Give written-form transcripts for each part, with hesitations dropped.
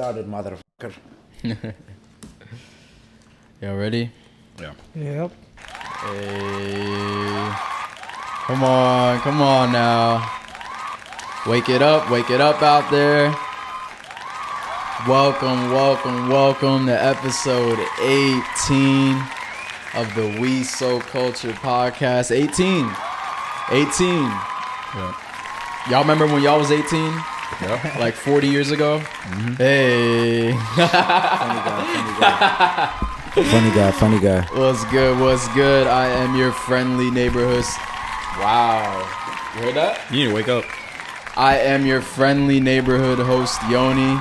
started, motherfucker. Y'all ready? Yeah. Yep. Hey. Come on now. Wake it up out there. Welcome to episode 18 of the WeSoCultured podcast. 18. Yeah. Y'all remember when y'all was 18? Yeah. Like 40 years ago? Mm-hmm. Hey. Funny guy. What's good? I am your friendly neighborhood. Wow. You heard that? You need to wake up. I am your friendly neighborhood host, Yoni.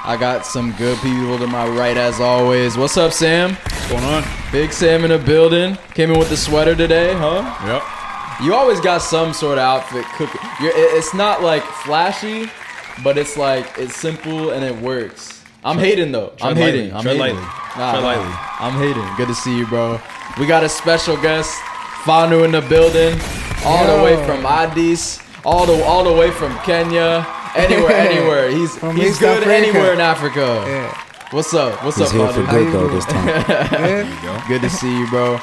I got some good people to my right as always. What's up, Sam? What's going on? Big Sam in the building. Came in with the sweater today, huh? Yep. You always got some sort of outfit cooking. It's not like flashy, but it's like it's simple and it works. I'm hating though. I'm hating. Tread lightly. I'm hating. Good to see you, bro. We got a special guest, Fanu in the building, all the way from Addis, all the way from Kenya. Anywhere. He's East good Africa. Anywhere in Africa. Yeah. What's up, He's here for Fanu? good though this time. There you go. Good to see you, bro.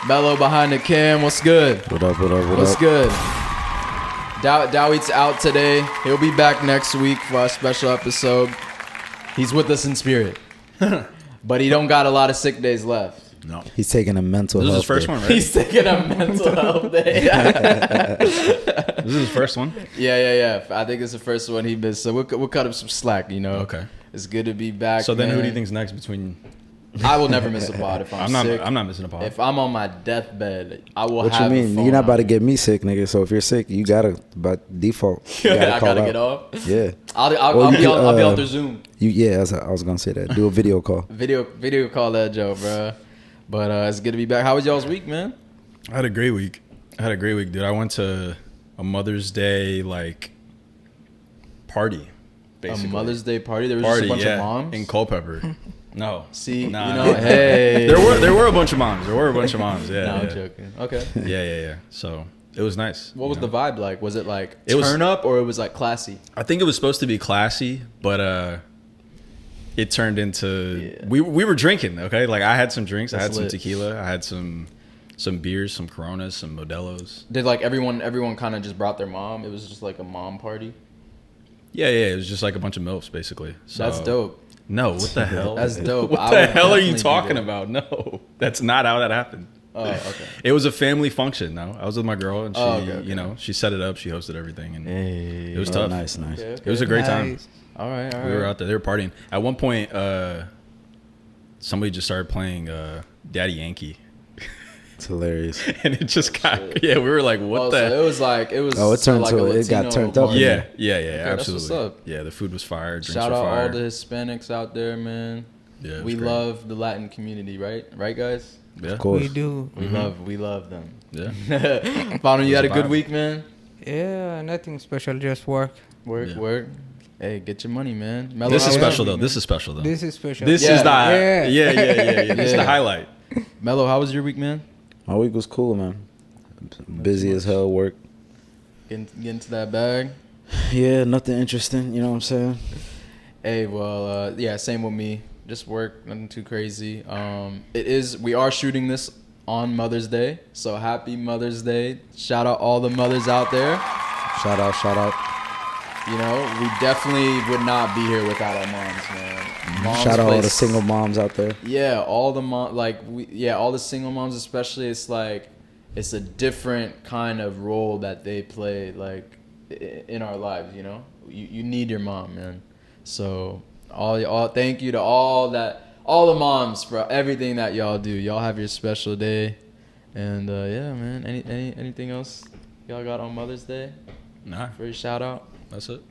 Mello behind the cam. What's good? What up? What's good? Dawit's out today. He'll be back next week for our special episode. He's with us in spirit. But he don't got a lot of sick days left. No. He's taking a mental This is health his first day. one, right? He's taking a mental health day. This is his first one? Yeah. I think it's the first one he missed. So we'll cut him some slack, you know. Okay. It's good to be back. So then man. who do you think's next between... I will never miss a pod if I'm sick. I'm not missing a pod. If I'm on my deathbed, I will What have you a mean? phone You're not about on to me. get me sick, nigga. So if you're sick, you gotta by default. You I call gotta out. get off. Yeah. I'll be on through Zoom. I was gonna say that. Do a video call. Video call that Joe, bro. But it's good to be back. How was y'all's week, man? I had a great week, dude. I went to a Mother's Day, party, basically. A Mother's Day party? There was just a bunch of moms? in Culpeper. No. See, Nah. hey. There were a bunch of moms. Yeah. No, I'm joking. Okay. Yeah. So it was nice. What was the vibe like? Was it like It was- turn up or it was like classy? I think it was supposed to be classy, but it turned into we were drinking. Okay, I had some drinks. I had some lit. tequila. I had some beers, some Coronas, some Modelo's. Did everyone kind of just brought their mom? It was just like a mom party? Yeah. It was just like a bunch of MILFs, basically. So, That's dope. No, what the hell? That's dope. What I the would hell are you definitely do talking that. about? No, that's not how that happened. Oh, okay. It was a family function. No, I was with my girl, and she, okay. she set it up. She hosted everything, and Hey. it was Oh, tough. nice. Okay. It was a great time. Nice. All right. We were out there. They were partying. At one point, somebody just started playing Daddy Yankee. It's hilarious. And it just got, we were like, what the? So it was. Oh, it turned like to- a it got Latino turned up. party. Yeah, that's what's absolutely. up. Yeah, the food was fire. Drinks Shout were out fire. all the Hispanics out there, man. Yeah, it was We great. love the Latin community, right? Right, guys? Yeah. Of course. We do. We love them. Yeah. Fanu, you had a It was a good vibe. week, man? Yeah, nothing special, just work. Work. Hey, get your money, man. Mellow, This how is was special your though. week, This is special though. This is special. This Yeah. is the Yeah. This is the highlight. man? Mellow, how was your week, man? My week was cool, man. Busy as hell. Work. Get into that bag. Yeah, nothing interesting. You know what I'm saying? Hey, well, same with me. Just work, nothing too crazy. We are shooting this on Mother's Day, so happy Mother's Day. Shout out all the mothers out there. Shout out. You know, we definitely would not be here without our moms, man. Moms Shout out all the play single moms out there. Yeah, all the all the single moms especially. It's a different kind of role that they play in our lives. You know, you need your mom, man. So thank you to all the moms for everything that y'all do. Y'all have your special day, and man. Anything else y'all got on Mother's Day Nah, for your shout out? that's it.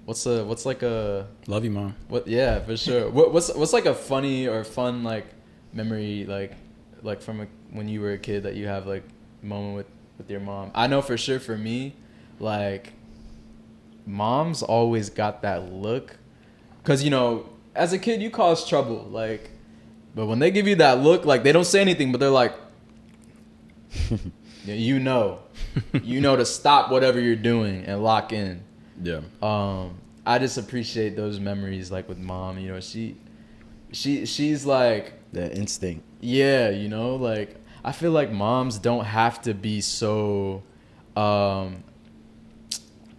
What's like a Love you, mom. What? Yeah, for sure. What's like a funny or fun memory from when you were a kid that you have a moment with your mom? I know for sure for me, moms always got that look, cause as a kid you cause trouble but when they give you that look they don't say anything but they're like, you know to stop whatever you're doing and lock in. Yeah. I just appreciate those memories, like with mom. You know, she's like That instinct. yeah. You know, like I feel like moms don't have to be so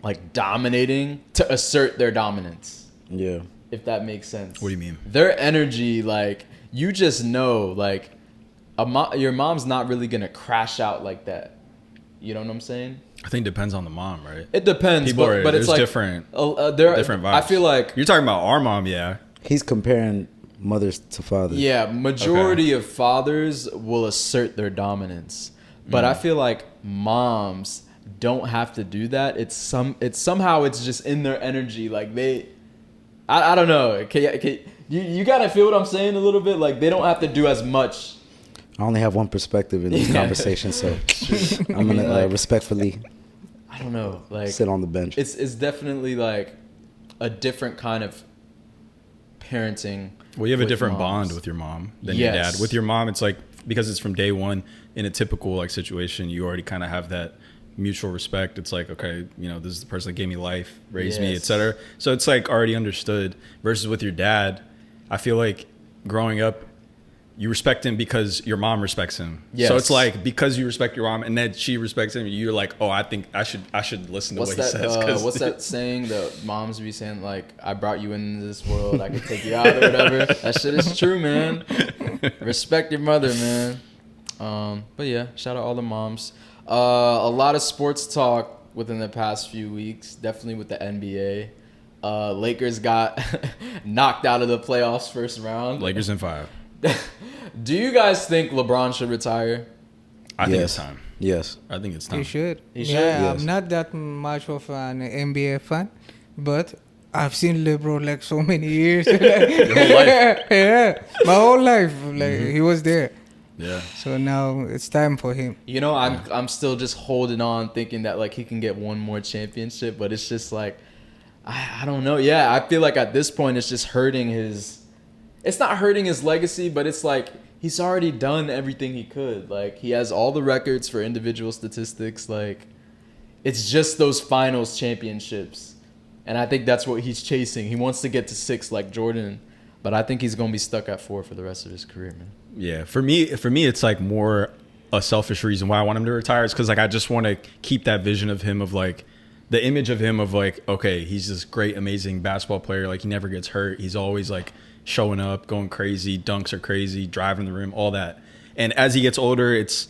like dominating to assert their dominance. Yeah. If that makes sense. What do you mean? Their energy, like you just know, like your mom's not really gonna crash out like that. You know what I'm saying? I think it depends on the mom, right? It depends, but it's there's like different different vibes. I feel like you're talking about our mom, yeah. He's comparing mothers to fathers. yeah, majority of fathers will assert their dominance, but I feel like moms don't have to do that. It's somehow it's just in their energy. Like I don't know. You gotta feel what I'm saying a little bit. Like they don't have to do as much. I only have one perspective in this conversation, so I'm gonna respectfully. I don't know. Like sit on the bench. It's definitely like a different kind of parenting. Well, you have a with different moms. bond with your mom than your dad. With your mom, it's like because it's from day one in a typical like situation, you already kind of have that mutual respect. It's like, okay, you know, this is the person that gave me life, raised me, etc. So it's like already understood. Versus with your dad, I feel like growing up, you respect him because your mom respects him. Yes. So it's like because you respect your mom and then she respects him, you're like, oh, I think I should listen to what he says. What's that saying that moms be saying, like, I brought you into this world, I could take you out or whatever. That shit is true, man. Respect your mother, man. But yeah, shout out all the moms. A lot of sports talk within the past few weeks, definitely with the NBA. Lakers got knocked out of the playoffs first round. Lakers in 5. Do you guys think LeBron should retire? I think it's time. Yes. I think it's time. He should. He should? Yeah, Yes. I'm not that much of an NBA fan, but I've seen LeBron like so many years. Your whole life. Yeah, my whole life. Like he was there. Yeah. So now it's time for him. You know, I'm still just holding on, thinking that like he can get one more championship, but it's just like I don't know. Yeah, I feel like at this point it's just hurting his. It's not hurting his legacy, but it's like he's already done everything he could. Like he has all the records for individual statistics. Like it's just those finals championships, and I think that's what he's chasing. He wants to get to 6 like Jordan, but I think he's gonna be stuck at 4 for the rest of his career, man. Yeah, for me, it's like more a selfish reason why I want him to retire. Is because like I just want to keep that vision of him, of like the image of him of like, okay, he's this great, amazing basketball player. Like he never gets hurt. He's always like showing up, going crazy, dunks are crazy, driving the rim, all that. And as he gets older, it's,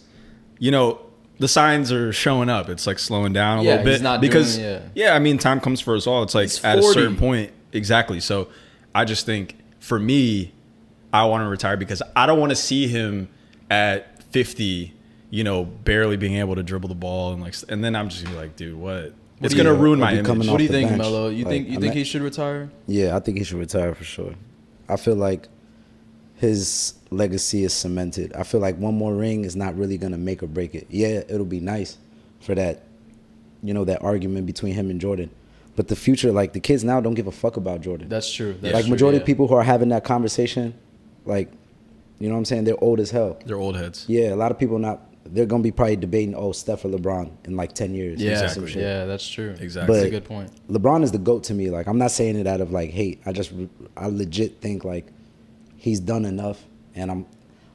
you know, the signs are showing up. It's like slowing down a little bit. He's not because doing, yeah, I mean, time comes for us all. It's like he's at 40. a certain point, exactly. So I just think for me, I want to retire because I don't want to see him at 50, you know, barely being able to dribble the ball and then I'm just gonna be like, dude, what? It's gonna ruin my image. What do you think, bench. Melo? You Like, think he should retire? Yeah, I think he should retire for sure. I feel like his legacy is cemented. I feel like one more ring is not really going to make or break it. Yeah, it'll be nice for that, you know, that argument between him and Jordan. But the future, like the kids now don't give a fuck about Jordan. That's true. Like majority of people who are having that conversation, like, you know what I'm saying? They're old as hell. They're old heads. Yeah, a lot of people they're going to be probably debating, oh, Steph or LeBron in like 10 years. Yeah, Exactly. yeah, that's true. Exactly. That's But a good point. LeBron is the GOAT to me. Like, I'm not saying it out of like hate. I legit think like he's done enough. And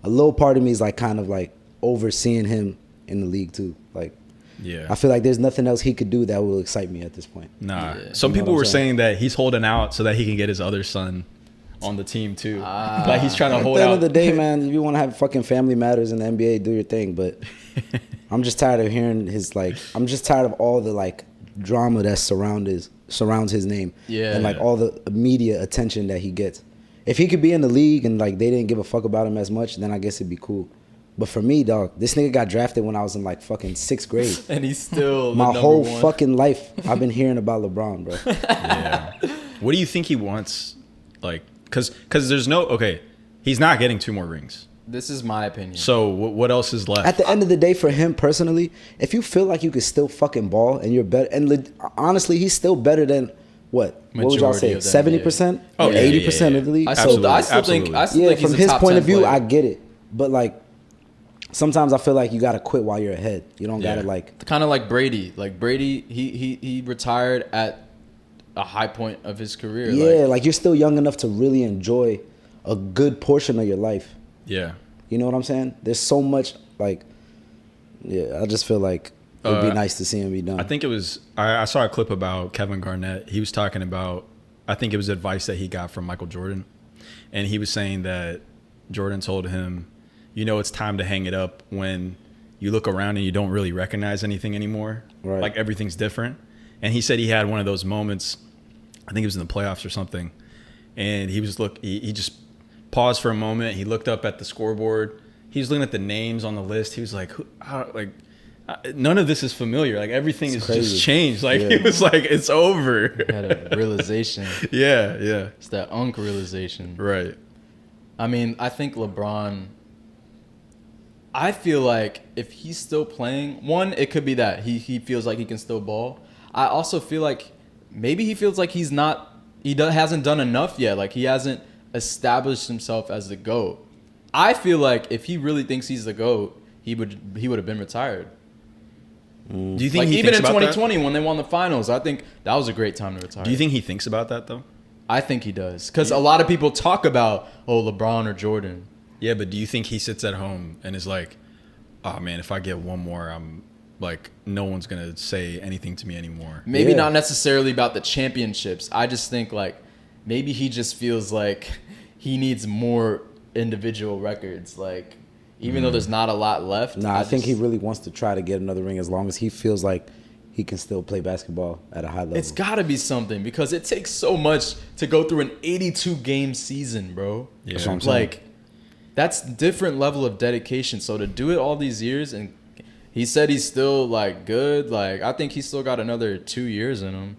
a little part of me is like kind of like overseeing him in the league too. Like, Yeah. I feel like there's nothing else he could do that will excite me at this point. Nah. Yeah. Some You know people what I'm were saying? saying that he's holding out so that he can get his other son on the team too. Like he's trying to At hold the end out. of the day, man, if you want to have fucking family matters in the NBA, do your thing. But I'm just tired of hearing I'm just tired of all the like drama that surrounds his name. Yeah. And like all the media attention that he gets. If he could be in the league and like they didn't give a fuck about him as much, then I guess it'd be cool. But for me, dog, this nigga got drafted when I was in like fucking 6th grade. And he's still My the whole number 1. fucking life, I've been hearing about LeBron, bro. Yeah. What do you think he wants? Like, cause there's he's not getting 2 more rings. This is my opinion. So what else is left? At the end of the day, for him personally, if you feel like you could still fucking ball and you're better, and honestly, he's still better than what would y'all say? Majority of the 70%? Oh, yeah, 80% of the league? I So, still Absolutely. think yeah, he's from a his top point 10 of view, player. I get it. But like, sometimes I feel like you gotta quit while you're ahead. You don't Yeah. gotta like. Kind of like Brady. Like Brady, he retired at a high point of his career. Yeah, like you're still young enough to really enjoy a good portion of your life. Yeah. You know what I'm saying? There's so much, like, yeah, I just feel like it would be nice to see him be done. I think it was, I saw a clip about Kevin Garnett. He was talking about, I think it was advice that he got from Michael Jordan. And he was saying that Jordan told him, you know, it's time to hang it up when you look around and you don't really recognize anything anymore. Right. Like everything's different. And he said he had one of those moments, I think it was in the playoffs or something. And he was he just paused for a moment. He looked up at the scoreboard. He was looking at the names on the list. He was like, none of this is familiar. Like everything is just changed. Like he was like, it's over. He had a realization. Yeah. It's that realization. Right. I mean, I think LeBron, I feel like if he's still playing, one, it could be that he feels like he can still ball. I also feel like maybe he feels like hasn't done enough yet. Like he hasn't established himself as the GOAT. I feel like if he really thinks he's the GOAT, he would have been retired. Do you think like he even thinks in about 2020 when they won the finals, I think that was a great time to retire. Do you think he thinks about that though? I think he does, because a lot of people talk about LeBron or Jordan. Yeah, but do you think he sits at home and is like, oh man, if I get one more, I'm like, no one's gonna say anything to me anymore? Maybe not necessarily about the championships. I just think like maybe he just feels like he needs more individual records. Like even though there's not a lot left. Nah, I think he really wants to try to get another ring as long as he feels like he can still play basketball at a high level. It's got to be something, because it takes so much to go through an 82-game season, bro. Yeah. That's what I'm saying. Like, that's different level of dedication. So to do it all these years, and he said he's still, like, good. Like, I think he's still got another 2 years in him.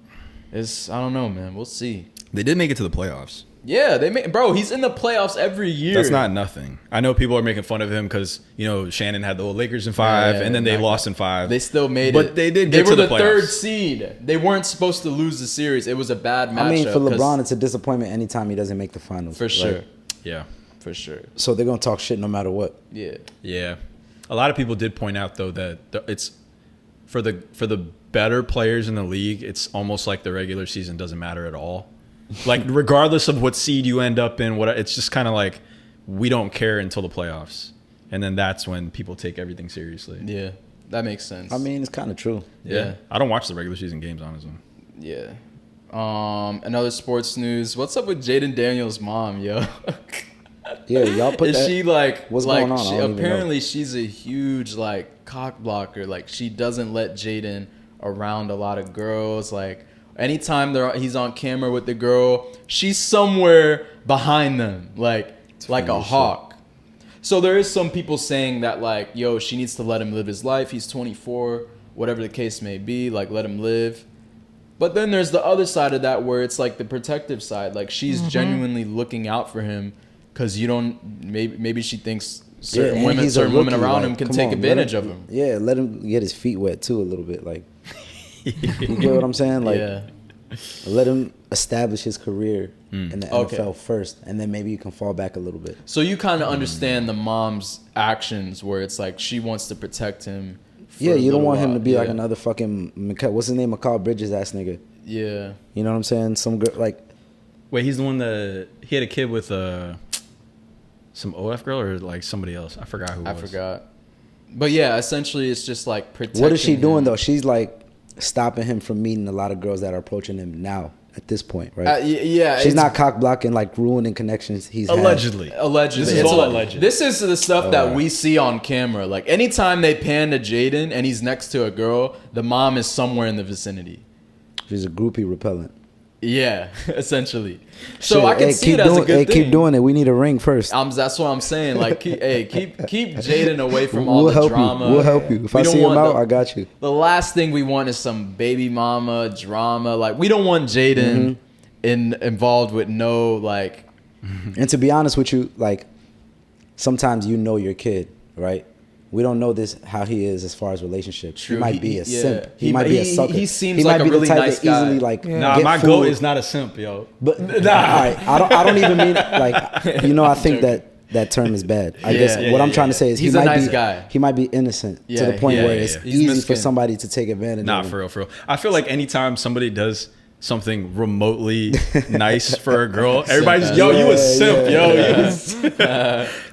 I don't know, man. We'll see. They did make it to the playoffs. Yeah, bro, he's in the playoffs every year. That's not nothing. I know people are making fun of him because, you know, Shannon had the old Lakers in 5, and then they lost in 5. They still made it. But they did get to the playoffs. They were the third seed. They weren't supposed to lose the series. It was a bad matchup. I mean, for LeBron, it's a disappointment anytime he doesn't make the finals. For sure. Yeah. For sure. So they're going to talk shit no matter what. Yeah. Yeah. A lot of people did point out, though, that it's for the better players in the league, it's almost like the regular season doesn't matter at all. Like, regardless of what seed you end up in, it's just kind of like, we don't care until the playoffs. And then that's when people take everything seriously. Yeah, that makes sense. I mean, it's kind of true. Yeah. I don't watch the regular season games, honestly. Yeah. Another sports news. What's up with Jayden Daniels' mom, yo? Yeah, y'all put Is that. she like, what's going on? I don't even apparently know. she's a huge like cock blocker. Like she doesn't let Jayden around a lot of girls. Like anytime he's on camera with the girl, she's somewhere behind them, like a hawk. So there is some people saying that like, yo, she needs to let him live his life. He's 24, whatever the case may be. Like let him live. But then there's the other side of that where it's like the protective side. Like she's genuinely looking out for him because you don't. Maybe she thinks certain women around him can take advantage of him. Yeah, let him get his feet wet too a little bit. Like, you get what I'm saying? Like, let him establish his career in the NFL first, and then maybe you can fall back a little bit. So you kind of understand the mom's actions where it's like she wants to protect him. Yeah, you don't want him to be like another fucking what's his name, Mikal Bridges ass nigga. Yeah, you know what I'm saying? Some girl like. Wait, he's the one that he had a kid with some OF girl or like somebody else. I forgot who. I forgot. But yeah, essentially it's just like protecting. What is she doing though? She's like stopping him from meeting a lot of girls that are approaching him now at this point, right? Yeah, she's not cock blocking, like ruining connections he's allegedly. had. Allegedly, this is all alleged. This is the stuff that we see on camera. Like anytime they pan to Jayden and he's next to a girl, the mom is somewhere in the vicinity. She's a groupie repellent. Yeah, essentially. So I can see it as a good thing. Keep doing it. We need a ring first. That's what I'm saying. Like, keep Jayden away from all the drama. We'll help you. If I see him out, I got you. The last thing we want is some baby mama drama. Like, we don't want Jayden involved with no like. And to be honest with you, like, sometimes you know your kid, right? We don't know how he is as far as relationships. True. He might be a simp. He might be a sucker. He seems like a really nice guy. Easily, like, nah, my goal is not a simp, yo. But all right, I don't even mean like, you know, I think that term is bad. I guess what I'm trying to say is he's a nice guy. He might be innocent to the point where it's easy for somebody to take advantage of him. For real. I feel like anytime somebody does something remotely nice for a girl, everybody's yo, you a simp, yo. You was like,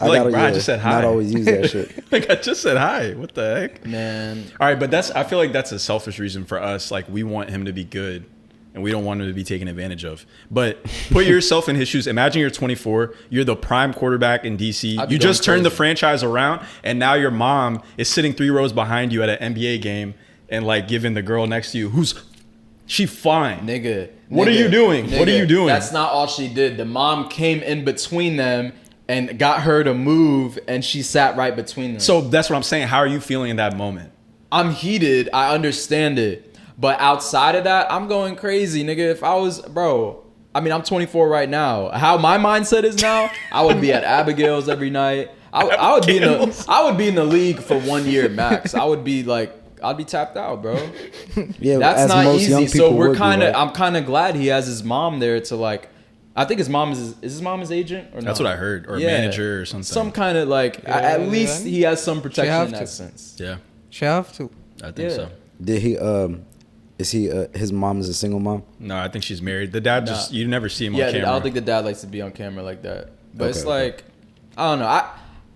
bro, I just said hi. Not always use that shit. Like, I just said hi. What the heck, Man. All right, but I feel like that's a selfish reason for us. Like, we want him to be good, and we don't want him to be taken advantage of. But put yourself in his shoes. Imagine you're 24. You're the prime quarterback in DC. You just turned the franchise around, and now your mom is sitting 3 rows behind you at an NBA game and like giving the girl next to you she fine. Nigga. What are you doing? What are you doing? That's not all she did. The mom came in between them and got her to move, and she sat right between them. So that's what I'm saying. How are you feeling in that moment? I'm heated. I understand it. But outside of that, I'm going crazy, nigga. If I was, bro, I mean, I'm 24 right now. How my mindset is now, I would be at Abigail's every night. I would be in the league for 1 year max. I'd be tapped out, bro. Yeah, that's not easy. So I'm right? kind of glad he has his mom there to like. I think his mom is his mom his agent or no? That's what I heard, or manager or something. Some kind of like at least he has some protection in that sense. Yeah, She have to. I think so. Did he? Is he? His mom is a single mom. No, I think she's married. The dad you never see him on camera. Yeah, I don't think the dad likes to be on camera like that. But it's like, I don't know.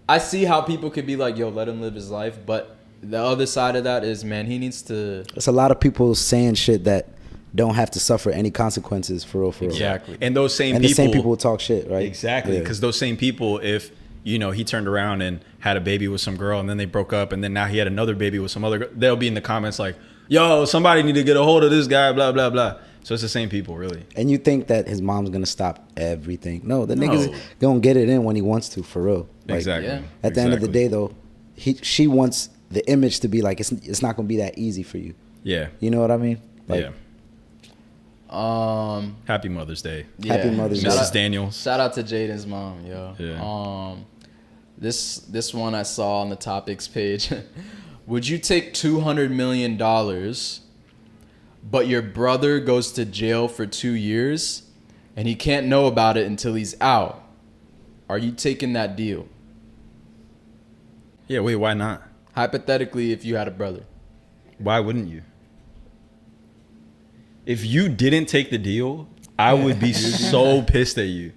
I see how people could be like, yo, let him live his life, but the other side of that is, man, he needs to. It's a lot of people saying shit that don't have to suffer any consequences for real. Exactly. And those same the same people will talk shit, right? Exactly. Because those same people, if he turned around and had a baby with some girl, and then they broke up, and then now he had another baby with some other girl, they'll be in the comments like, yo, somebody need to get a hold of this guy, blah blah blah. So it's the same people, really. And you think that his mom's gonna stop everything? No, the nigga's gonna get it in when he wants to, for real. Like, exactly. Yeah. At the end of the day, though, she wants the image to be like it's not gonna be that easy for you. Yeah. You know what I mean? Like, yeah. Happy Mother's Day. Yeah. Happy Mother's Day. Mrs. Daniels. Shout out to Jayden's mom, yo. Yeah. This one I saw on the topics page. Would you take $200 million, but your brother goes to jail for 2 years, and he can't know about it until he's out? Are you taking that deal? Yeah, wait, why not? Hypothetically, if you had a brother. Why wouldn't you? If you didn't take the deal, I would be so pissed at you.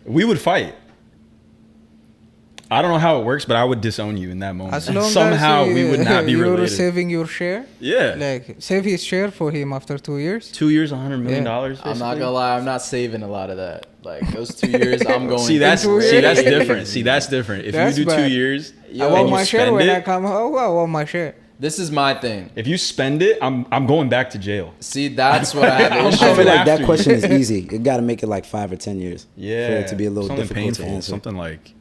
We would fight. I don't know how it works, but I would disown you in that moment. As long Somehow as we would not be you're related. saving your share. Yeah. Like, save his share for him after 2 years. 2 years, $100 million. I'm not gonna lie, I'm not saving a lot of that. Like those 2 years, I'm going. See, that's different. If That's you do bad. 2 years, I want and my you share spend when I it, come home. I want my share. This is my thing. if you spend it, I'm going back to jail. See, that's what I have an I'm I issue feel coming with. like after that you. question is easy. You got to make it like 5 or 10 years. Yeah, For it to be a little something difficult painful, to answer. something like,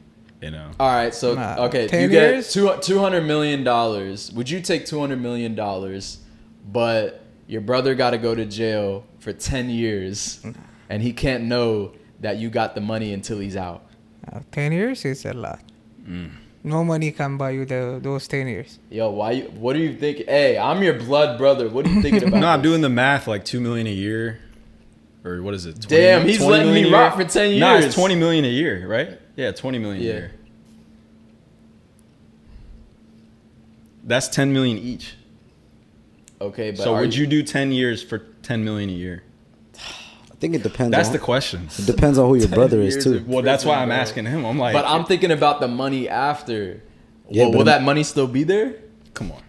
All right, so Nah, okay, 10 you get years? $200 million. Would you take $200 million, but your brother got to go to jail for 10 years, and he can't know that you got the money until he's out? 10 years is a lot. No money can buy you those 10 years. Yo, what do you think? Hey, I'm your blood brother. What are you thinking about? No, I'm this? doing the math, like $2 million a year, or what is it? 20, Damn, he's 20 letting million me a year? rock for 10 years. No, it's $20 million a year, right? Yeah, $20 million a year. That's $10 million each. Okay, but So would you do 10 years for $10 million a year? I think it depends. That's on, the question. It depends on who your brother is years too. of- Well, that's why prison, I'm bro. asking him. I'm like, But I'm thinking about the money after. Yeah, Will but that money still be there? come on.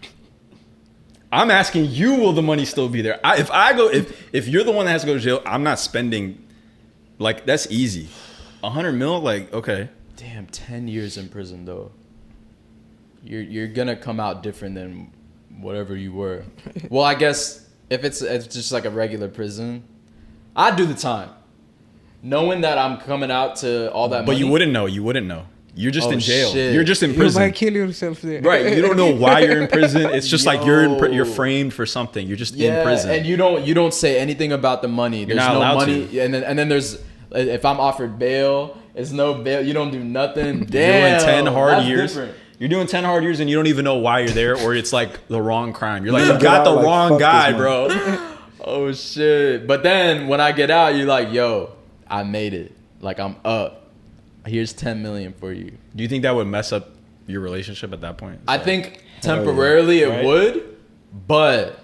I'm asking you, will the money still be there? If you're the one that has to go to jail, I'm not spending. Like, that's easy. 100 mil, like, okay. Damn, 10 years in prison though. You're gonna come out different than whatever you were. Well, I guess if it's just like a regular prison, I'd do the time, knowing that I'm coming out to all that. But money. you wouldn't know. You wouldn't know. You're just Oh, in jail. shit. You're just in You prison. might kill yourself there. Right. You don't know why you're in prison. It's just like Yo. you're framed for something. You're just Yeah, in prison. and you don't say anything about the money. There's not no allowed money, to. and then there's if I'm offered bail, it's no bail. You don't do nothing. You're Damn, doing 10 hard that's years. different. You're doing 10 hard years and you don't even know why you're there, or it's like the wrong crime. You're like, you Get got out the like, wrong fuck guy, this bro. Oh shit! But then when I get out, you're like, yo, I made it. Like I'm up. Here's 10 million for you. Do you think that would mess up your relationship at that point? I think temporarily it Right? would, but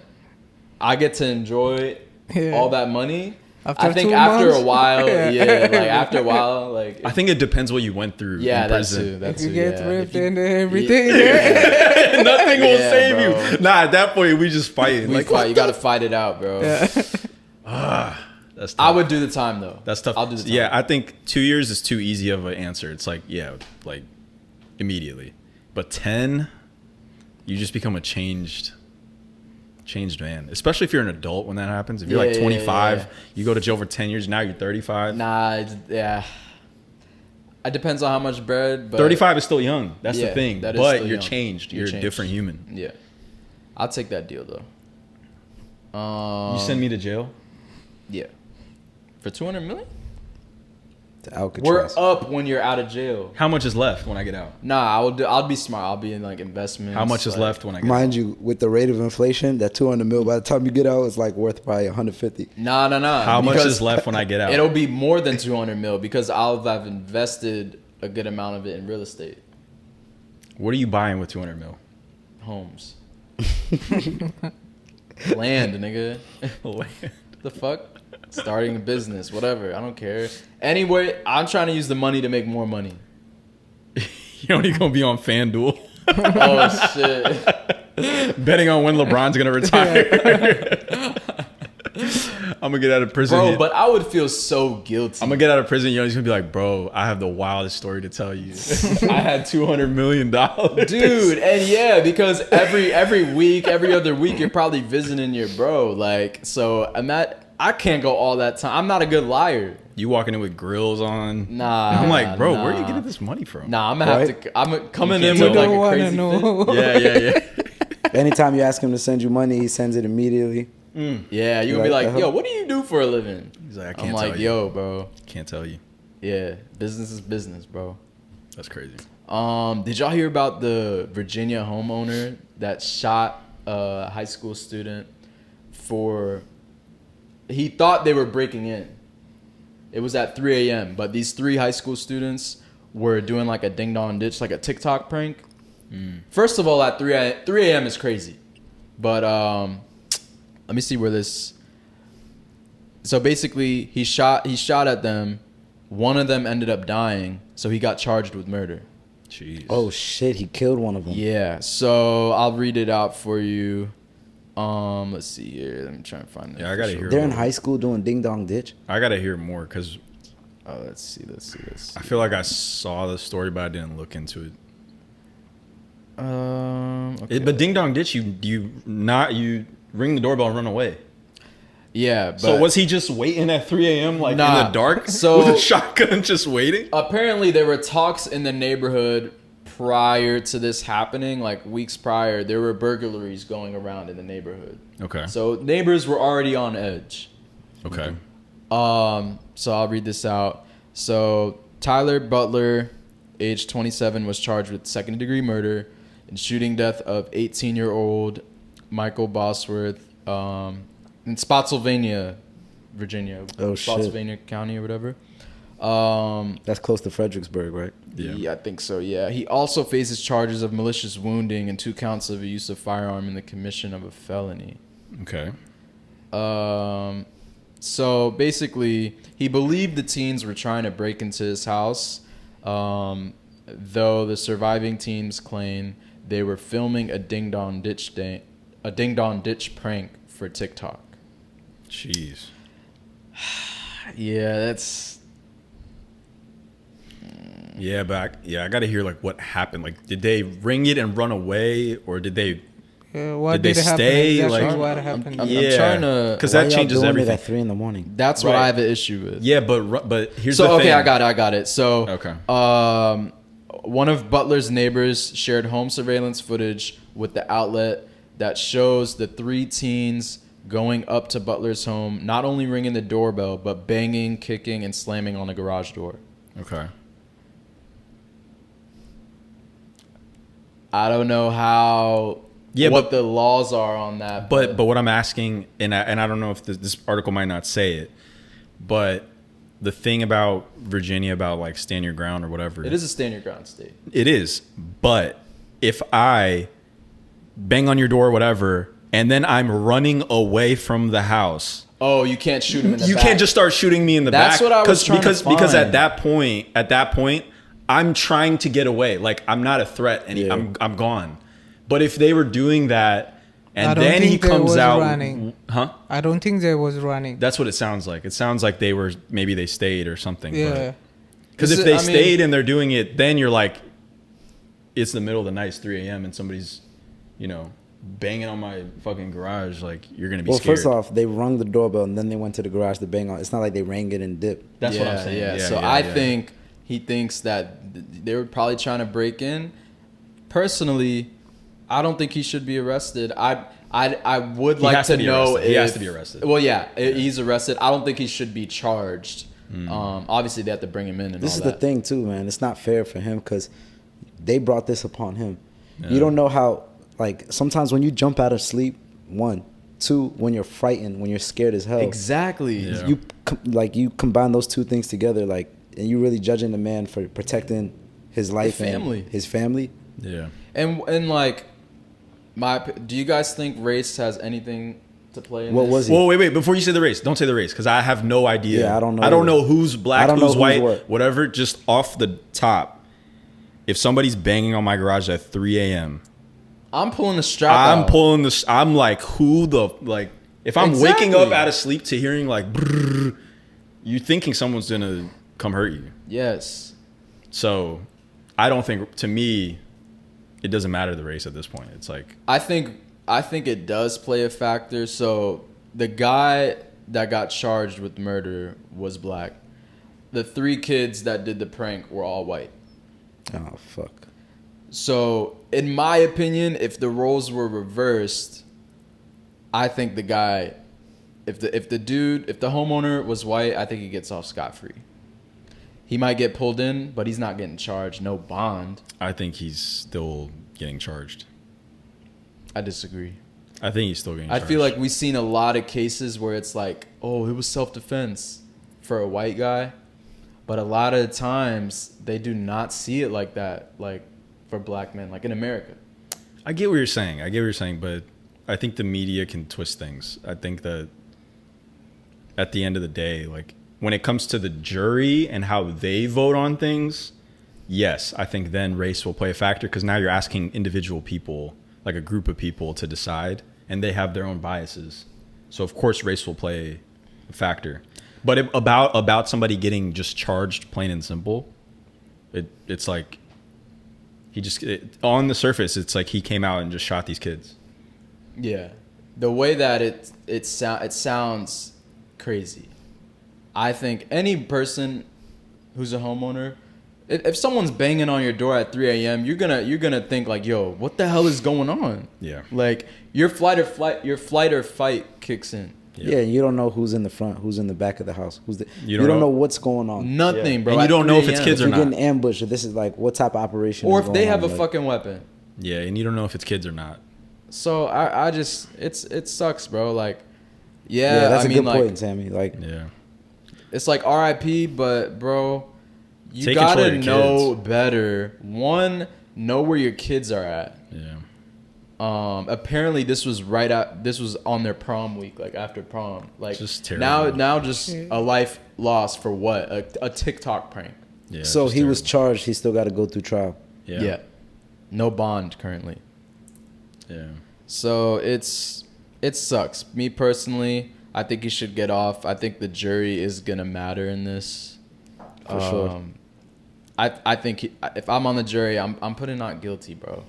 I get to enjoy Yeah. all that money. After I think 2 after months? a while, yeah, like after a while, like I think it depends what you went through. yeah, in that's prison. too. That's If you too, get yeah. ripped If you- and everything, Nothing will Yeah, save bro. you. Nah, at that point we just fighting. we Like fight, you got to fight it out, bro. that's tough. I would do the time though. That's tough. I'll do the time. Yeah, I think 2 years is too easy of an answer. It's like, yeah, like immediately. But 10, you just become a changed man. Especially if you're an adult when that happens. If you're Yeah, like 25, yeah. you go to jail for 10 years, now you're 35. Nah, yeah. It depends on how much bread. But 35 is still young. That's Yeah, the thing. that is But still you're young. changed. You're a changed. different human. Yeah, I'll take that deal though. You send me to jail? Yeah, for 200 million. The We're Alcatraz. up when you're out of jail. How much is left when I get out? Nah, I'll be smart. I'll be in like investments. How much is like, left when I get out? Mind you, with the rate of inflation, that 200 mil by the time you get out is like worth probably 150. Nah. How much because is left when I get out? It'll be more than 200 mil because I'll have invested a good amount of it in real estate, What are you buying with 200 mil? homes, land, nigga. The fuck? Starting a business, whatever. I don't care. Anyway, I'm trying to use the money to make more money. You're only going to be on FanDuel. Oh shit. Betting on when LeBron's going to retire. I'm going to get out of prison. Bro, but I would feel so guilty. I'm going to get out of prison. Yona's going to be like, bro, I have the wildest story to tell you. I had $200 million. Dude, and yeah, because every week, every other week, you're probably visiting your bro. Like, so I can't go all that time. I'm not a good liar. You walking in with grills on. Nah. And I'm like, bro, nah. where are you getting this money from? Nah, I'm gonna have Right? to. I'm coming You in can't with tell. like You a don't crazy wanna know. Yeah. Anytime you ask him to send you money, he sends it immediately. Yeah, you're gonna be Like, like, yo, what do you do for a living? He's like, I I'm can't like, tell you. yo, bro. Can't tell you. Yeah, business is business, bro. That's crazy. Did y'all hear about the Virginia homeowner that shot a high school student he thought they were breaking in. It was at 3 a.m., but these 3 high school students were doing like a ding dong ditch, like a TikTok prank. First of all, at 3 a.m. is crazy. But let me see where this. So basically, he shot at them. One of them ended up dying, so he got charged with murder. Jeez. Oh shit, he killed one of them. Yeah, so I'll read it out for you. Let's see here. Let me try and find it. Yeah, I gotta hear. They're in high school doing ding dong ditch. I gotta hear more because Oh, let's see. I feel like I saw the story, but I didn't look into it. Okay. But ding dong ditch, you ring the doorbell and run away. Yeah, but So was he just waiting at 3 a.m. like in Nah. the dark So- with a shotgun just waiting? apparently there were talks in the neighborhood prior to this happening, like weeks prior. There were burglaries going around in the neighborhood. Okay. So neighbors were already on edge. Okay. So I'll read this out. So Tyler Butler, age 27, was charged with second-degree murder and shooting death of 18-year-old Michael Bosworth in Spotsylvania, Virginia. Oh, shit. Spotsylvania County or whatever. That's close to Fredericksburg, right? Yeah, I think so, yeah. He also faces charges of malicious wounding and 2 counts of a use of firearm in the commission of a felony. Okay. So basically, he believed the teens were trying to break into his house, though the surviving teens claim they were filming a ding dong ditch prank for TikTok. Jeez. Yeah, that's Yeah, but I got to hear like what happened. Like, did they ring it and run away, or did they? What Did they happen? stay, Exactly like- what happened? I'm trying to. because Why that y'all changes doing it everything. at 3 a.m? That's what Right. I have an issue with. Yeah, but here's So the okay, thing. I got it. So Okay. One of Butler's neighbors shared home surveillance footage with the outlet that shows the 3 teens going up to Butler's home, not only ringing the doorbell, but banging, kicking, and slamming on the garage door. Okay. I don't know how. Yeah, what but- the laws are on that. But what I'm asking, and I don't know if this article might not say it, but the thing about Virginia about like stand your ground or whatever, it is a stand your ground state. It is. But if I bang on your door or whatever, and then I'm running away from the house, Oh, you can't shoot him in the You back. can't just start shooting me in the That's back. what I was trying to because find. at that point, I'm trying to get away. Like I'm not a threat, and Yeah. I'm gone. But if they were doing that, and I don't then he think there comes was out, running. huh? I don't think there was running. That's what it sounds like. It sounds like maybe they stayed or something. Yeah. Because Is if it- they I mean- stayed and they're doing it, then you're like, it's the middle of the night, it's 3 a.m. and somebody's, banging on my fucking garage. Like you're gonna be Well, scared. first off, they rung the doorbell and then they went to the garage to bang on. It's not like they rang it and dipped. That's what I'm saying. Yeah. Yeah, So yeah, I yeah. think he thinks that they were probably trying to break in. Personally, I don't think he should be arrested. I would He like has to to be know arrested. if He has to be arrested. Well, yeah, he's arrested. I don't think he should be charged. Obviously, they have to bring him in. And This all is that. the thing too, man. It's not fair for him because they brought this upon him. Yeah. You don't know how. Like sometimes when you jump out of sleep, 1, 2, when you're frightened, when you're scared as hell, Exactly. Yeah. you combine those two things together, like, and you really judging the man for protecting his life family. and his family. Yeah. And like, do you guys think race has anything to play in What this? was he? Well, wait. Before you say the race, don't say the race because I have no idea. Yeah, I don't know I don't either. know who's black, I don't know who's who's white, what. whatever. Just off the top, if somebody's banging on my garage at 3 a.m., I'm pulling the strap out. I'm like, who the like? If I'm waking up out of sleep to hearing like, brrr, you thinking someone's gonna come hurt you. Yes. So, I don't think. To me, it doesn't matter the race at this point. It's like, I think it does play a factor. So the guy that got charged with murder was black. The 3 kids that did the prank were all white. Oh fuck. So in my opinion, if the roles were reversed, I think the guy, if the homeowner was white, I think he gets off scot-free. He might get pulled in, but he's not getting charged. No bond. I think he's still getting charged. I disagree. I think he's still getting I charged. feel like we've seen a lot of cases where it's like, oh, it was self-defense for a white guy. But a lot of times they do not see it like that, like for black men, like in America. I get what you're saying, but I think the media can twist things. I think that at the end of the day, like when it comes to the jury and how they vote on things, yes, I think then race will play a factor because now you're asking individual people, like a group of people, to decide, and they have their own biases. So of course race will play a factor. But about somebody getting just charged, plain and simple, it's like on the surface, it's like he came out and just shot these kids. Yeah, the way that it sounds crazy. I think any person who's a homeowner, if someone's banging on your door at 3 a.m., you're gonna think like, yo, what the hell is going on? Yeah. Like your flight or fight kicks in. Yeah, you don't know who's in the front, who's in the back of the house, You don't don't know know what's going on. Nothing, Yeah. bro. And you at don't know 3 if it's a.m. kids If or you're not. getting ambushed, if this is like what type of operation, or is if they going have on, a like- fucking weapon. Yeah, and you don't know if it's kids or not. So I just it sucks, bro. Like, Yeah, that's I a mean, good like, point, Sammy. Like, Yeah. it's like RIP, but bro, you Take control gotta of your know kids. better. One, know where your kids are at. Yeah. Apparently this was on their prom week, like after prom. Like Just terrible. now just a life lost for what? A TikTok prank. Yeah. so it's he just was terrible. charged. He still got to go through trial. Yeah. No bond currently. Yeah. So it sucks. Me personally, I think he should get off. I think the jury is gonna matter in this. For sure. I think if I'm on the jury, I'm putting not guilty, bro.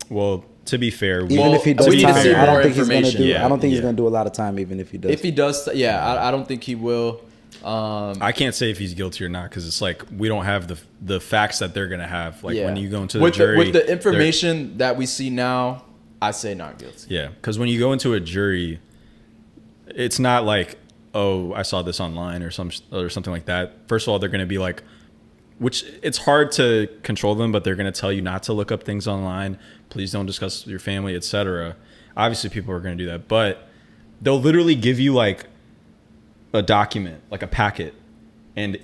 Well, to be fair, Even if he does we need to time, see I don't more think he's gonna information. do. Yeah, I don't think he's yeah. gonna do a lot of time, even if he does. If he does, I don't think he will. I can't say if he's guilty or not because it's like we don't have the facts that they're gonna have. Like when you go into the with jury, with the information that we see now, I say not guilty. yeah, because when you go into a jury, it's not like, oh, I saw this online or something like that. First of all, they're gonna be like, which it's hard to control them, but they're gonna tell you not to look up things online. Please don't discuss with your family, etc. Obviously, people are gonna do that, but they'll literally give you like a document, like a packet, and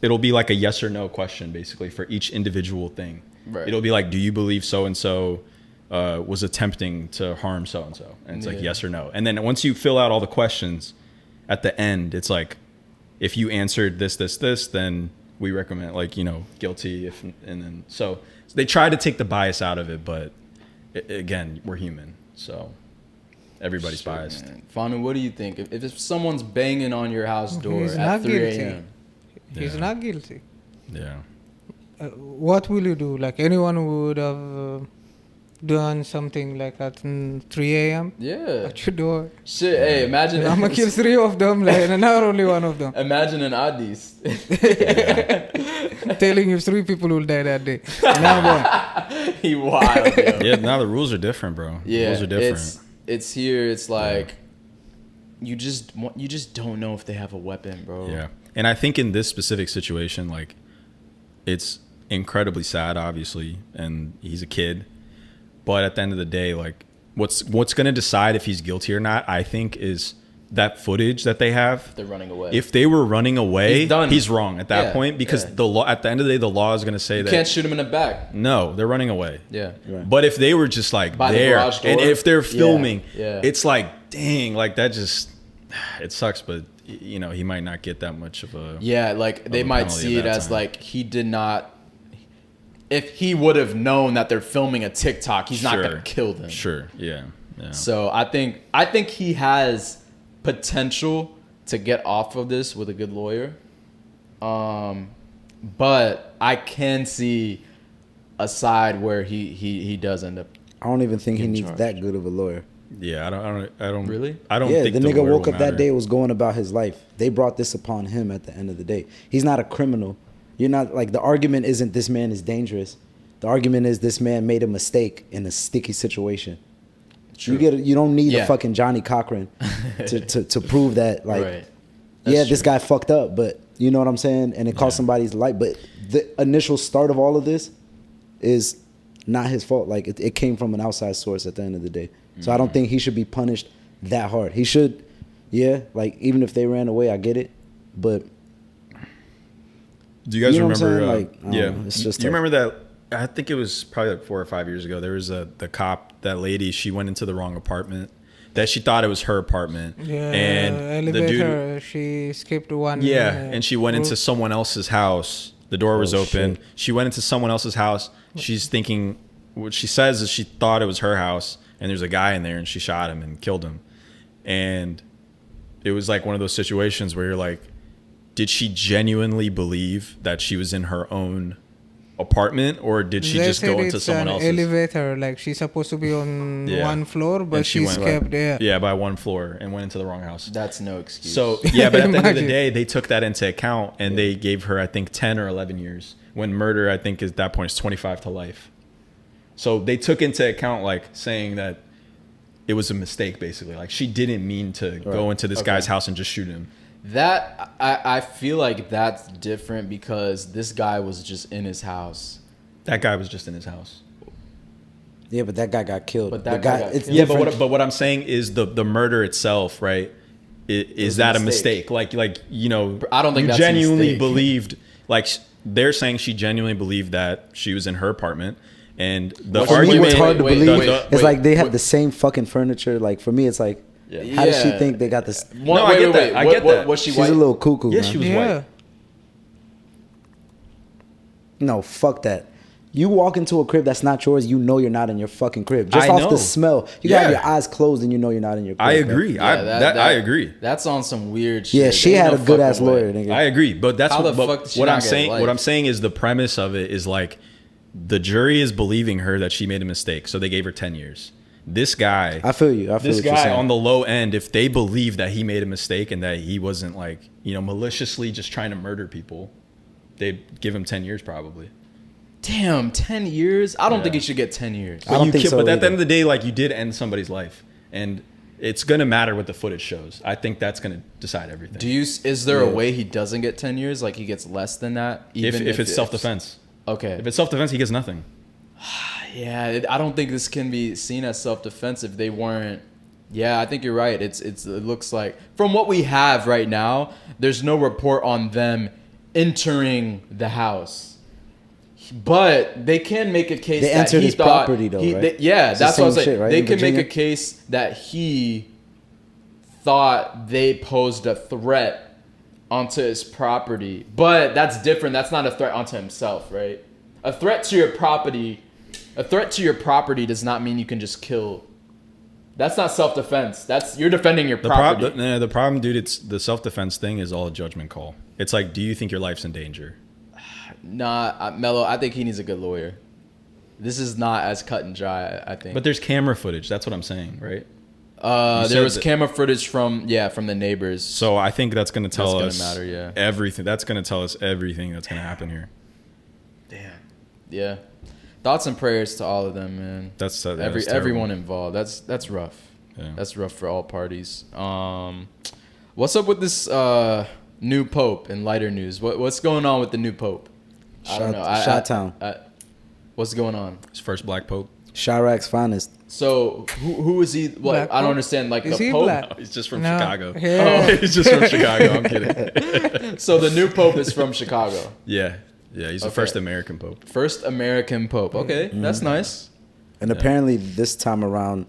it'll be like a yes or no question basically for each individual thing. Right. It'll be like, do you believe so and so? was attempting to harm so and so, and it's like yes or no. And then once you fill out all the questions, at the end, it's like if you answered this, then we recommend like guilty. And then so they try to take the bias out of it, but again, we're human, so everybody's biased. Fanu, what do you think? If someone's banging on your house door at 3 a.m., he's not guilty. Yeah. What will you do? Like anyone would have done something like at 3 a.m. Yeah. At your door. Shit, hey, imagine. I'm gonna kill 3 of them, like, and not only one of them. Imagine an Addis. Telling you 3 people will die that day. Now He wild, yo. Yeah, now the rules are different, bro. Yeah, rules are different. It's here. It's like you just don't know if they have a weapon, bro. Yeah, and I think in this specific situation, like, it's incredibly sad, obviously, and he's a kid. But at the end of the day, like, what's going to decide if he's guilty or not, I think, is that footage that they have. They're running away. If they were running away, he's wrong at that Yeah, point, because the law, at the end of the day, the law is going to say that you can't shoot him in the back. No, they're running away. Yeah. Right. But if they were just like By the there, garage door? and if they're filming, Yeah. it's like, dang, like that just, it sucks. But he might not get that much of a Like they a might penalty see at it that as time. like he did not. If he would have known that they're filming a TikTok, he's not gonna kill them. Sure, yeah. So I think he has potential to get off of this with a good lawyer. But I can see a side where he does end up. I don't even think he needs charged. that good of a lawyer. Yeah, I don't Really? I don't Yeah, think the the nigga lawyer woke will up that matter. day, was going about his life. They brought this upon him at the end of the day. He's not a criminal. You're not, like, the argument isn't this man is dangerous. The argument is this man made a mistake in a sticky situation. True. You don't need Yeah. a fucking Johnny Cochran to prove that, like, Right. this guy fucked up, but you know what I'm saying? And it cost somebody's life. But the initial start of all of this is not his fault. Like, it came from an outside source at the end of the day. So I don't think he should be punished that hard. He should, like, even if they ran away, I get it. But Do you guys You know what I'm remember? saying? Like, I don't yeah, know. It's just do you tough. remember that? I think it was probably like 4 or 5 years ago. There was the cop, that lady. She went into the wrong apartment. That she thought it was her apartment. Yeah, and the elevator, dude. she skipped one. Yeah, and she went into someone else's house. The door was open. shit. She went into someone else's house. She's thinking, what she says is she thought it was her house, and there's a guy in there, and she shot him and killed him. And it was like one of those situations where you're like, did she genuinely believe that she was in her own apartment, or did she They just go said into it's someone an else's? elevator, like she's supposed to be on Yeah. one floor, but And she she went- skipped there. Yeah, by one floor, and went into the wrong house. That's no excuse. So yeah, but at the end of the Imagine. day, they took that into account, and they gave her, I think, 10 or 11 years. When murder, I think, at that point is 25 to life. So they took into account, like, saying that it was a mistake, basically. Like, she didn't mean to go into this guy's house and just shoot him. that I feel like that's different because this guy was just in his house. That guy was just in his house. yeah, but that guy got killed. But that The guy got it's killed. Yeah, different. but what I'm saying is the murder itself, right? Is that a mistake? Like you know, I don't think you that's a genuinely mistake. believed. Like, they're saying she genuinely believed that she was in her apartment, and the What's- For me, argument. what's hard to wait, believe wait, it's like they have wait. the same fucking furniture. Like, for me, it's like, Yeah. how does she Yeah. think they got this? No, I get that. I get that. Was she She's white? a little cuckoo, Yeah, man. she was Yeah. white. No, fuck that. You walk into a crib that's not yours, you know you're not in your fucking crib. Just I off know. the smell. You gotta have Yeah. your eyes closed and you know you're not in your crib. I man. agree. I agree. That's on some weird shit. Yeah, she Ain't had no a good ass fucking way. lawyer, nigga. I agree, but that's How what, the but fuck did she what not I'm get saying. life? What I'm saying is the premise of it is like the jury is believing her that she made a mistake, so they gave her 10 years. This guy, I feel you. I feel this what you're guy saying. on the low end, if they believe that he made a mistake and that he wasn't, like, you know, maliciously just trying to murder people, they'd give him 10 years probably. Damn, 10 years? I don't Yeah. think he should get 10 years. I don't You think can't- so But at the either. end of the day, like, you did end somebody's life, and it's gonna matter what the footage shows. I think that's gonna decide everything. Is there a way he doesn't get 10 years? Like he gets less than that? Even if it's self-defense. Okay. If it's self-defense, he gets nothing. Yeah, I don't think this can be seen as self-defense if they weren't. Yeah, I think you're right. It looks like from what we have right now, there's no report on them entering the house. But they can make a case They that entered he his thought property, though, right? That's the what I was same saying. shit, right, They in can make Virginia? a case that he thought they posed a threat onto his property, but that's different. That's not a threat onto himself, right? A threat to your property does not mean you can just kill. That's not self-defense. You're defending your property. The problem, dude, it's the self-defense thing is all a judgment call. It's like, do you think your life's in danger? Nah, Mello, I think he needs a good lawyer. This is not as cut and dry, I think. But there's camera footage. That's what I'm saying, right? There was camera footage from the neighbors. So I think that's going to tell us everything. That's going to tell us everything that's going to happen here. Damn. Yeah. Thoughts and prayers to all of them, man. That's everyone involved. That's rough. Yeah. That's rough for all parties. What's up with this new pope in lighter news? What's going on with the new pope? I don't know. Shoutout. What's going on? His first black pope. Chirac's finest. So who is he? Like, I don't understand. Like, is the he pope? black? No, he's just from Chicago. Yeah. Oh, he's just from Chicago. I'm kidding. So the new pope is from Chicago. Yeah. He's the first American pope. First American pope. Okay, that's nice. And apparently this time around,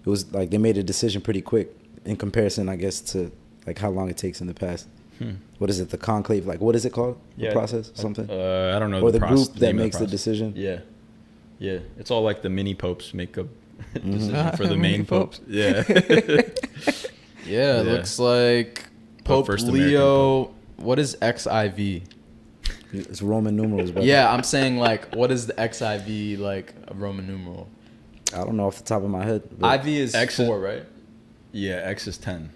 it was like they made a decision pretty quick in comparison, I guess, to like how long it takes in the past. What is it? The conclave? Like, what is it called? The process? Something? I don't know. Or the group that makes the decision? Yeah. It's all like the mini popes make a decision for the main popes. Yeah. Yeah, it looks like Pope Leo. What is XIV? It's Roman numerals, brother. Yeah, I'm saying, like, what is the XIV, like, a Roman numeral? I don't know off the top of my head. IV is X 4, right? Yeah, X is 10.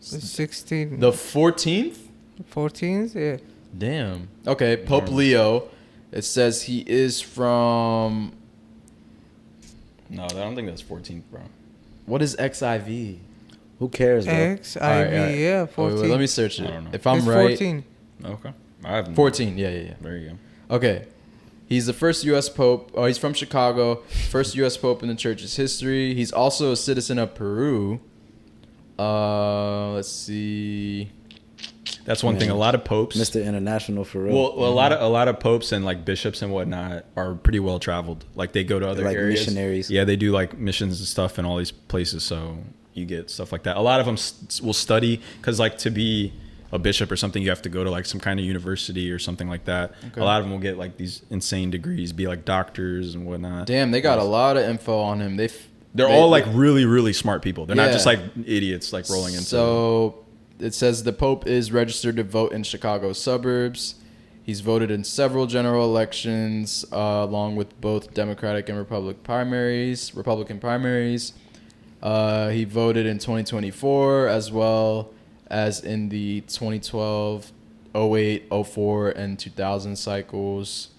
16. The 14th? 14th, yeah. Damn. Okay, Pope Leo. It says he is from... No, I don't think that's 14th, bro. What is XIV? Who cares, bro? XIV, All right. yeah, 14. Wait, let me search it. I don't know. If I'm It's right... 14. Okay. I have 14, yeah. There you Okay. He's the first U.S. Pope. Oh, he's from Chicago. First U.S. Pope in the church's history. He's also a citizen of Peru. Let's see. That's one thing. A lot of popes, Mr. International for real. well, a lot of popes and like bishops and whatnot are pretty well traveled. Like they go to other like areas. missionaries. Yeah, they do like missions and stuff in all these places. So you get stuff like that. A lot of them will study because like to be a bishop or something, you have to go to like some kind of university or something like that. Okay. A lot of them will get like these insane degrees, be like doctors and whatnot. Damn, they got a lot of info on him. They're all like really, really smart people. They're not just like idiots like rolling into. So it says the Pope is registered to vote in Chicago suburbs. He's voted in several general elections, along with both Democratic and Republican primaries. He voted in 2024 as well as in the 2012, 08, 04, and 2000 cycles.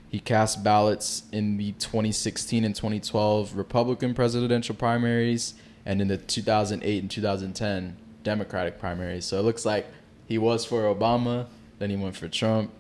He cast ballots in the 2016 and 2012 Republican presidential primaries and in the 2008 and 2010 Democratic primaries. So it looks like he was for Obama, then he went for Trump.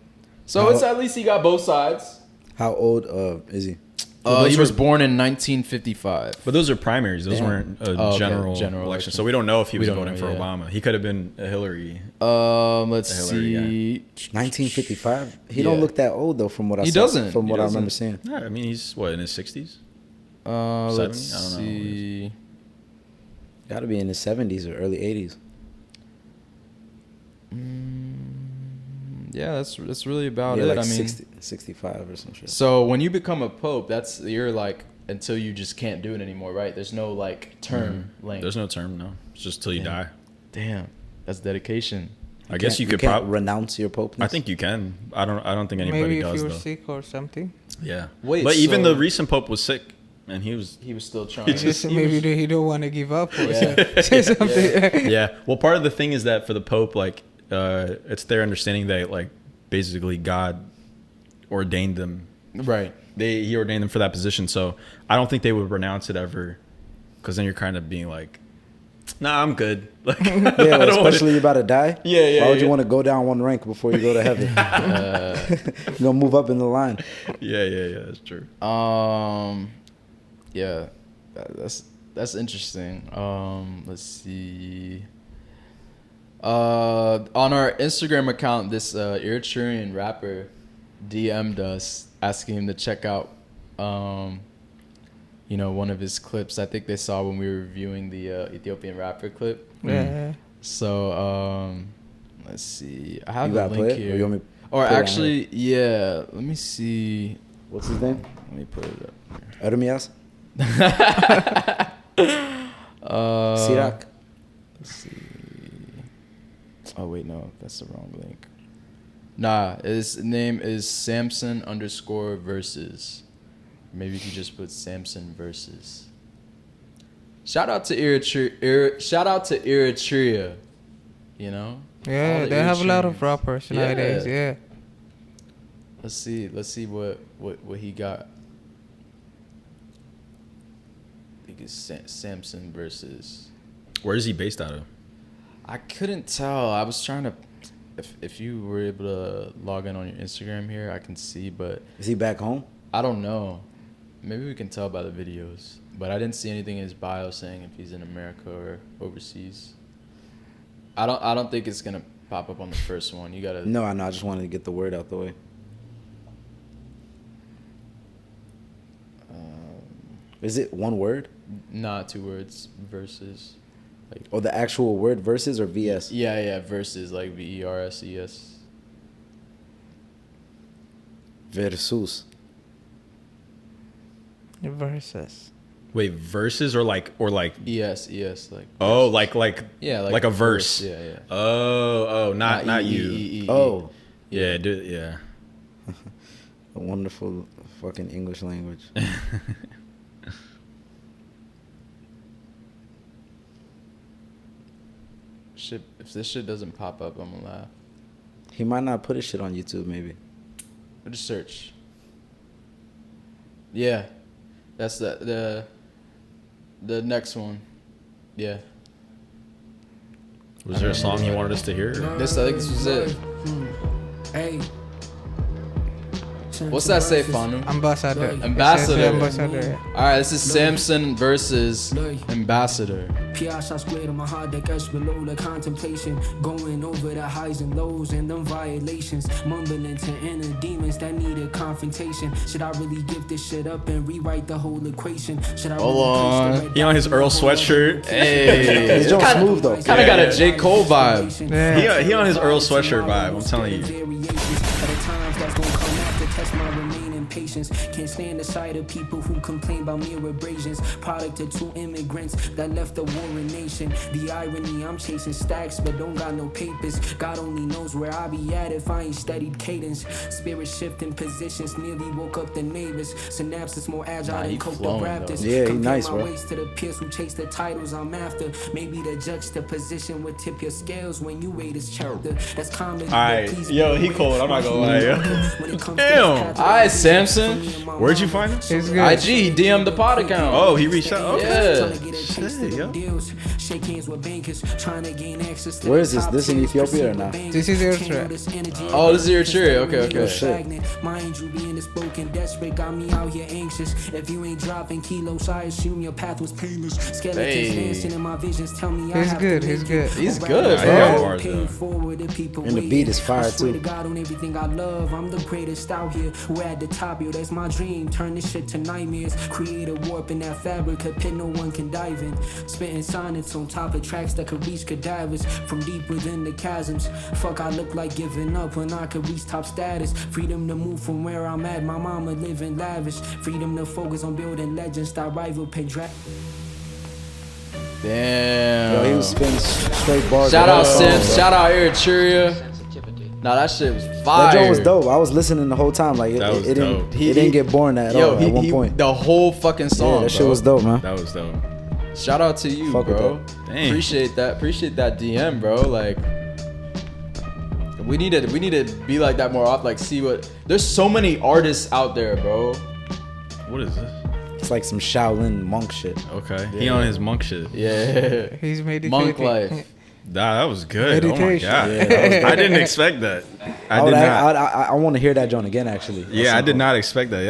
So it's at least he got both sides. How old is he? He was born in 1955. But those are primaries. Those weren't general election. So we don't know if he was voting for Obama. He could have been a Hillary. Let's see. 1955. He don't look that old though, from what I From what I remember seeing. Yeah, I mean he's in his 60s. Let's 70? I don't know. see. Got to be in his 70s or early 80s. Yeah, that's really about it. Like I mean, 65 or some shit. So when you become a pope, you're like until you just can't do it anymore, right? There's no like term length. There's no term, no. It's just till you die. Damn, that's dedication. I guess you could probably renounce your popeness. I think you can. I don't think anybody does though. Maybe if you're sick or something. Yeah. Wait, but even the recent pope was sick, and he was still trying. Maybe he don't want to give up or say something. Yeah. Well, part of the thing is that for the pope, like, it's their understanding that like basically God ordained them. Right. He ordained them for that position. So I don't think they would renounce it ever, because then you're kind of being like, nah, I'm good. Like, yeah, especially you're about to die. Yeah. Why would you want to go down one rank before you go to heaven? You're gonna move up in the line. Yeah, that's true. Yeah, that's interesting. Let's see. On our Instagram account, this Eritrean rapper DM'd us asking him to check out, you know, one of his clips. I think they saw when we were reviewing the Ethiopian rapper clip. Yeah. So let's see. I have You the gotta link play it? here. Or you want me to Or put it on actually, yeah. Let me see. What's his name? Let me put it up. Ermias? Sirak? Let's see. Oh wait, no, that's the wrong link. Nah, his name is Samson_Verses. Maybe you could just put Samson Verses. Shout out to Eritrea. You know? Yeah, All they have a lot of Eritreans. rappers nowadays. Yeah. Let's see what he got. I think it's Samson Verses. Where is he based out of? I couldn't tell. I was trying to. If you were able to log in on your Instagram here, I can see, but Is he back home? I don't know. Maybe we can tell by the videos, but I didn't see anything in his bio saying if he's in America or overseas. I don't think it's gonna pop up on the first one. You gotta. No, I know. I just wanted to get the word out the way. Is it one word? Nah, 2 words. Verses. Like. Or the actual word versus or VS? Yeah. Verses like VERSES. Versus. Versus. Wait, verses or like ES like. oh like Yeah, like a verse. Yeah. Oh, not you. Oh. Yeah, dude, yeah. A wonderful fucking English language. Shit, if this shit doesn't pop up, I'm gonna laugh. He might not put his shit on YouTube, maybe. I'll just search. Yeah, that's the next one. Yeah, Was there a song you wanted us to hear? I think this was it. What's that say, Fanu? Ambassador. Ambassador. It says Ambassador. All right, this is Samson versus Ambassador. PR shot squared on my hard deck, us below the contemplation. Going over the highs and lows and them violations. Mumbling to inner demons that need a confrontation. Should I really give this shit up and rewrite the whole equation? Should I Hold on. He on his Earl sweatshirt. Hey, It's Joe Smooth though. kind of got a J. Cole vibe. Yeah. He on his Earl sweatshirt vibe. I'm telling you. Test my remaining patience. Can't stand the sight of people who complain about mere abrasions. Product of 2 immigrants that left the warring nation. The irony, I'm chasing stacks but don't got no papers. God only knows where I be at if I ain't studied cadence. Spirit shifting positions, nearly woke up the neighbors. Synapses more agile than he coke the flowing, raptors. though. Yeah, he Compare nice, my bro. ways to the peers who chase the titles I'm after. Maybe the juxtaposition would tip your scales when you rate his chapter. That's common. Alright, yo, he cold. I'm not gonna lie, yo. Damn. Alright, Samson. Where'd you find him? It's good. IG, he DM'd the pod account. Oh, he reached out. Okay. Yeah. Where is this? This in Ethiopia or not? This is Eritrea. Oh, this is Eritrea. Okay. Shit. Mind you being this broken, desperate, got me out here anxious. If you ain't dropping kilos, I assume your path was painless. Skeletons Hey. dancing in my visions tell me I He's have good, to he's make good. it. He's Or good, rather, bro. I'm Bars, paying though. forward to people And the waiting. beat is fire, I swear too. to God on everything I love, I'm the greatest out here. We're at the top, yo, that's my dream. Turn this shit to nightmares. Create a warp in that fabric, a pit no one can dive in. Spitting sonnets on top of tracks that could reach cadavers from deep within the chasms. Fuck, I look like giving up when I could reach top status. Freedom to move from where I'm at, my mama living lavish. Freedom to focus on building legends, stop rival pay drag. Damn. Yo, he was spinning straight bars. Shout out That Sims. Shout out Eritrea. Nah, that shit was fire. joint was dope. I was listening the whole time. Like That was it didn't. dope. It didn't get boring at all. At one point. The whole fucking song. Yeah, that shit bro. was dope, man. That was dope. Shout out to you, Fuck with bro. that. Dang. Appreciate that DM, bro. Like, we need to be like that more often. Like, see what. There's so many artists out there, bro. What is this? It's like some Shaolin monk shit. Okay. He Yeah. on his monk shit. Yeah. He's meditating. Monk life. Nah, that was good. Oh my Meditation. god. Yeah, that was I didn't expect that. I did would- not. I want to hear that joint again. Actually. Yeah, I did not expect that.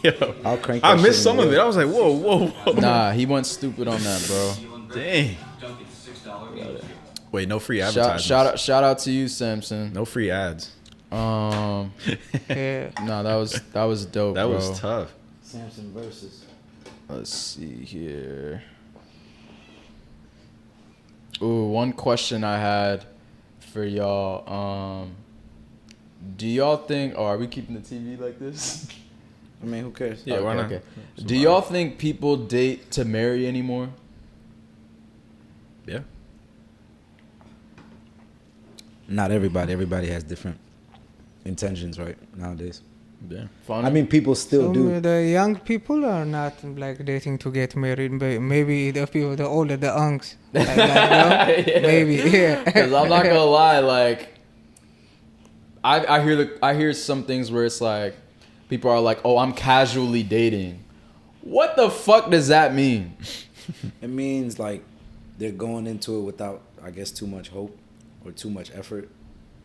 Yo, I'll crank I that missed shit some in of the it. I was like, whoa. Nah, he went stupid on that, bro. Dang. Wait, no free advertisements. Shout out to you, Samson. No free ads. Yeah. No, that was dope. That bro. was tough. Samson Verses. Let's see here. Ooh, one question I had for y'all. Do y'all think? Oh, are we keeping the TV like this? I mean, who cares? Yeah, why not? Okay. Do y'all think people date to marry anymore? Yeah. Not everybody. Everybody has different intentions, right? Nowadays. Yeah. Fun? I mean, people still do. The young people are not like dating to get married. But maybe the people, the older, the unks, like, Yeah. maybe, yeah. Because I'm not gonna lie, like I hear some things where it's like people are like, "Oh, I'm casually dating." What the fuck does that mean? It means like they're going into it without, I guess, too much hope or too much effort.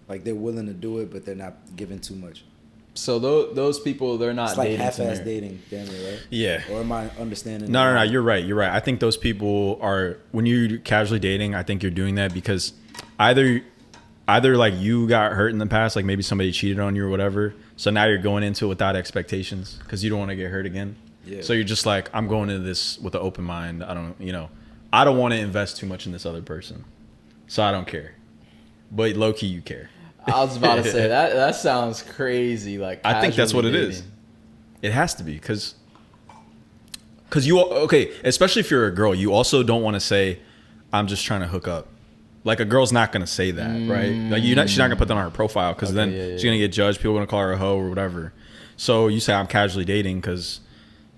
Like they're willing to do it, but they're not giving too much. So those people, they're not It's like dating. half-ass dating, damn it, right? Yeah. Or am I understanding? No. You're right. I think those people are, when you're casually dating, I think you're doing that because either like you got hurt in the past, like maybe somebody cheated on you or whatever. So now you're going into it without expectations because you don't want to get hurt again. Yeah. So you're just like, I'm going into this with an open mind. I don't want to invest too much in this other person. So I don't care. But low key, you care. I was about to say that sounds crazy. Like I think that's what it casually is. dating. It has to be because especially if you're a girl, you also don't want to say, I'm just trying to hook up. Like a girl's not gonna say that, right? Like she's not gonna put that on her profile because then she's gonna get judged. People are gonna call her a hoe or whatever. So you say I'm casually dating because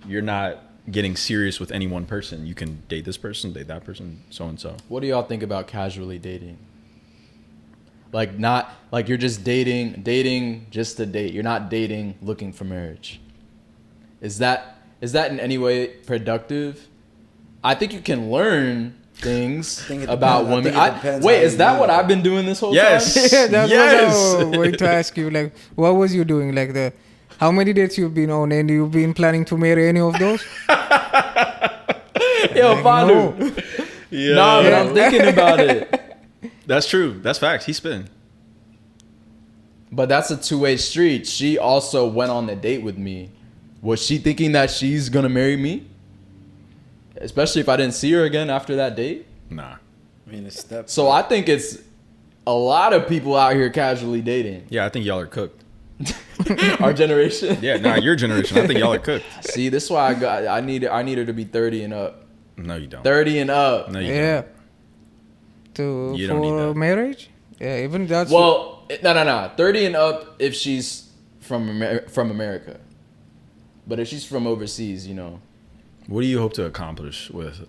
you're not getting serious with any one person. You can date this person, date that person, so and so. What do y'all think about casually dating? Like not like you're just dating just to date. You're not dating looking for marriage. Is that in any way productive? I think you can learn things about women. Wait, is that what I've been doing this whole time? Yeah, that's what I was going to ask you. Like, what was you doing? Like how many dates you've been on, and you've been planning to marry any of those? Yo, like, Fanu. no. Yeah. Nah, but I'm thinking about it. That's true. That's facts. He's spinning. But that's a two-way street. She also went on the date with me. Was she thinking that she's gonna marry me? Especially if I didn't see her again after that date? Nah. I mean, it's steps. So I think it's a lot of people out here casually dating. Yeah, I think y'all are cooked. Our generation. Yeah, nah, your generation. I think y'all are cooked. See, this is why I need her to be 30 and up. No, you don't. 30 and up. No, you Yeah. don't. You don't need For that. marriage? Yeah, even that's... Well, no. 30 and up if she's from America. But if she's from overseas, you know. What do you hope to accomplish with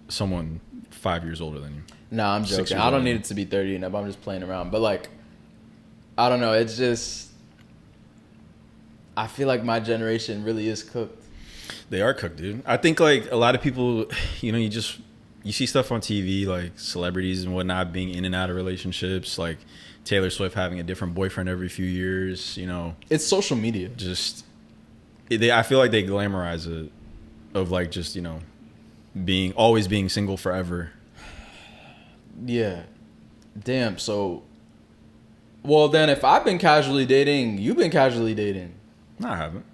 someone 5 years older than you? Nah, I'm 6 joking. years I don't older. need it to be 30 and up. I'm just playing around. But like, I don't know. It's just, I feel like my generation really is cooked. They are cooked, dude. I think like a lot of people, you see stuff on TV, like celebrities and whatnot being in and out of relationships, like Taylor Swift having a different boyfriend every few years, It's social media. I feel like they glamorize it of like just, always being single forever. Yeah. Damn. So, well then if I've been casually dating, you've been casually dating. No, I haven't.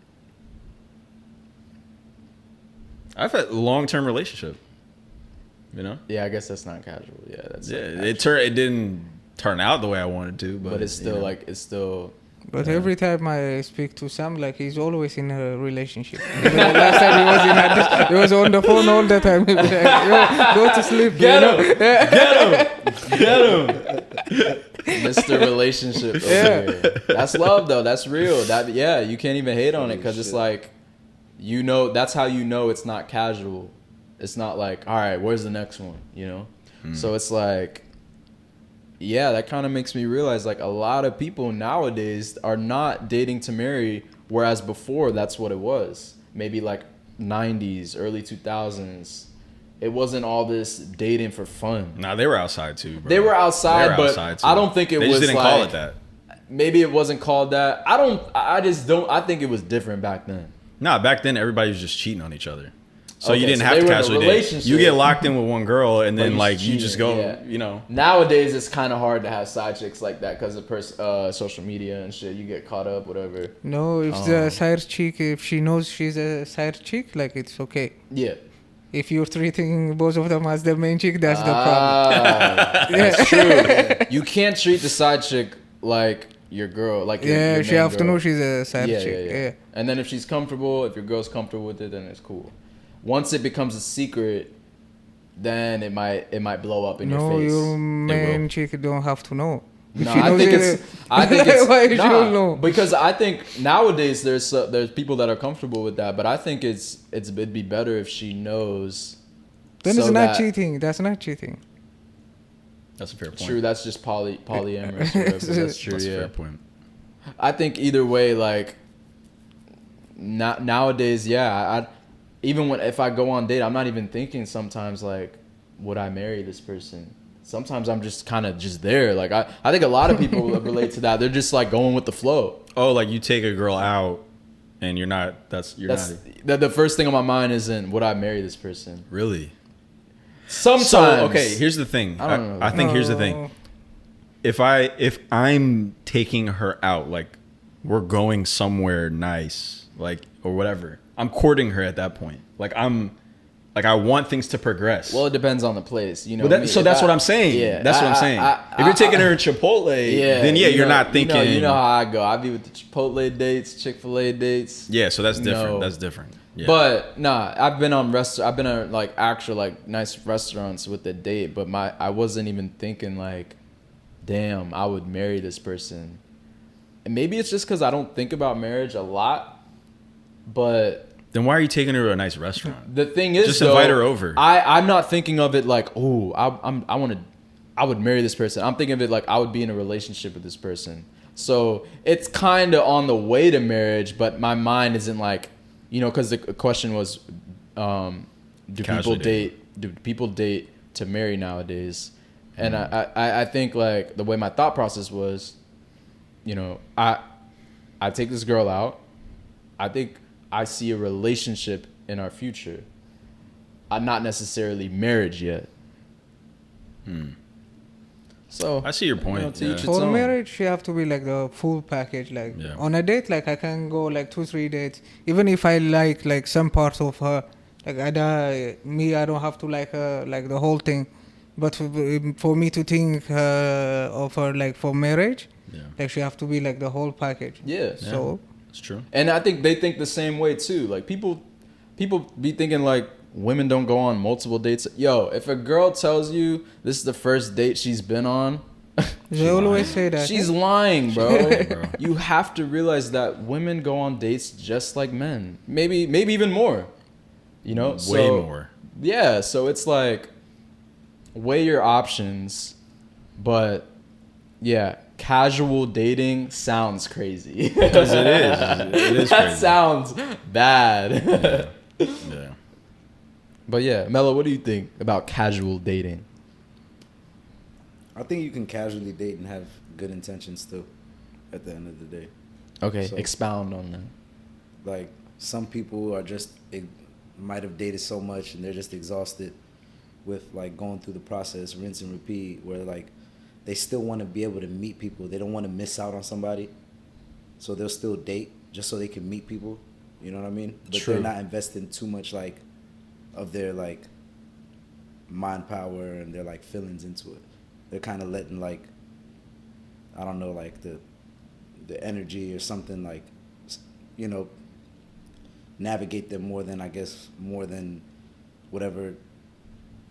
I've had a long-term relationship, Yeah, I guess that's not casual. Yeah, that's it didn't turn out the way I wanted to, but it's still But every time I speak to Sam, like he's always in a relationship. Last time he was on the phone all the time. He'd be like, yo, go to sleep. Get him. Mr. Relationship over here. That's love though. That's real. You can't even hate on it because it's like, that's how it's not casual. It's not like, all right, where's the next one? So it's like, yeah, that kind of makes me realize like a lot of people nowadays are not dating to marry, whereas before that's what it was. Maybe like 90s, early 2000s. It wasn't all this dating for fun. Nah, they were outside too, bro. They were outside, but too. I don't think it was They just didn't like, call it that. Maybe it wasn't called that. I think it was different back then. Nah, back then everybody was just cheating on each other. So you Okay, didn't so have they to were in a casually date. relationship. You get locked in with one girl, and then you like you cheated, just go, yeah. you know. Nowadays, it's kind of hard to have side chicks like that because of social media and shit. You get caught up, whatever. No, if the side chick, if she knows she's a side chick, like it's okay. Yeah. If you're treating both of them as the main chick, that's the problem. That's true. You can't treat the side chick like your girl, like your she main have to girl. know she's a side chick. Yeah. And then if she's comfortable, if your girl's comfortable with it, then it's cool. Once it becomes a secret, then it might blow up in your No, face. your main chick don't have to know. No, She I knows think it- it's Why she nah, don't know? because I think nowadays there's people that are comfortable with that, but I think it'd be better if she knows. Then so it's not that- cheating. That's not cheating. That's a fair point. True, that's just polyamorous. Or whatever. That's true. That's a Yeah. fair point. I think either way, like nowadays, yeah. Even if I go on date, I'm not even thinking sometimes like, would I marry this person? Sometimes I'm just kind of just there. Like I think a lot of people relate to that. They're just like going with the flow. Oh, like you take a girl out, and you're not. That's The first thing on my mind isn't would I marry this person. really. Sometimes. So okay, here's the thing. I don't know. I think here's the thing. If I'm taking her out, like we're going somewhere nice, like or whatever, I'm courting her at that point. Like I want things to progress. Well, it depends on the place, you know. But so that's what I'm saying. Yeah, That's what I'm saying. If you're taking her to Chipotle, then yeah, you're not thinking. You know how I go. I be with the Chipotle dates, Chick-fil-A dates. Yeah, so that's different. No. That's different. Yeah. But nah, I've been at like actual like nice restaurants with a date, but I wasn't even thinking like, damn, I would marry this person. And maybe it's just because I don't think about marriage a lot, but. Then why are you taking her to a nice restaurant? The thing is, just invite her over. I'm not thinking of it like, oh, I would marry this person. I'm thinking of it like I would be in a relationship with this person. So it's kind of on the way to marriage, but my mind isn't like, you know, because the question was, do people date to marry nowadays? And I think like the way my thought process was, you know, I take this girl out. I think I see a relationship in our future. Not necessarily marriage yet. So I see your point. You know, to each its For own. marriage, you have to be like the full package. Like Yeah. on a date, like I can go like 2-3 dates. Even if I like some parts of her, like I don't have to like her like the whole thing. But for me to think of her like for marriage, like she have to be like the whole package. Yeah. So It's true. And I think they think the same way too. Like people be thinking like women don't go on multiple dates. Yo, if a girl tells you this is the first date she's been on, they always say that. she's lying, bro. You have to realize that women go on dates just like men. Maybe even more. You know? Way more. Yeah, so it's like weigh your options, but yeah, casual dating sounds crazy. Because it is. It is That crazy. sounds bad. Yeah. But yeah, Mello, what do you think about casual dating? I think you can casually date and have good intentions too, at the end of the day. Okay, So- expound on that. Like some people are just might have dated so much and they're just exhausted with like going through the process, rinse and repeat, where like they still want to be able to meet people. They don't want to miss out on somebody, so they'll still date just so they can meet people. You know what I mean? But True. they're not investing too much like of their like mind power and their like feelings into it. They're kind of letting like, I don't know, like the energy or something like, you know, navigate them more than whatever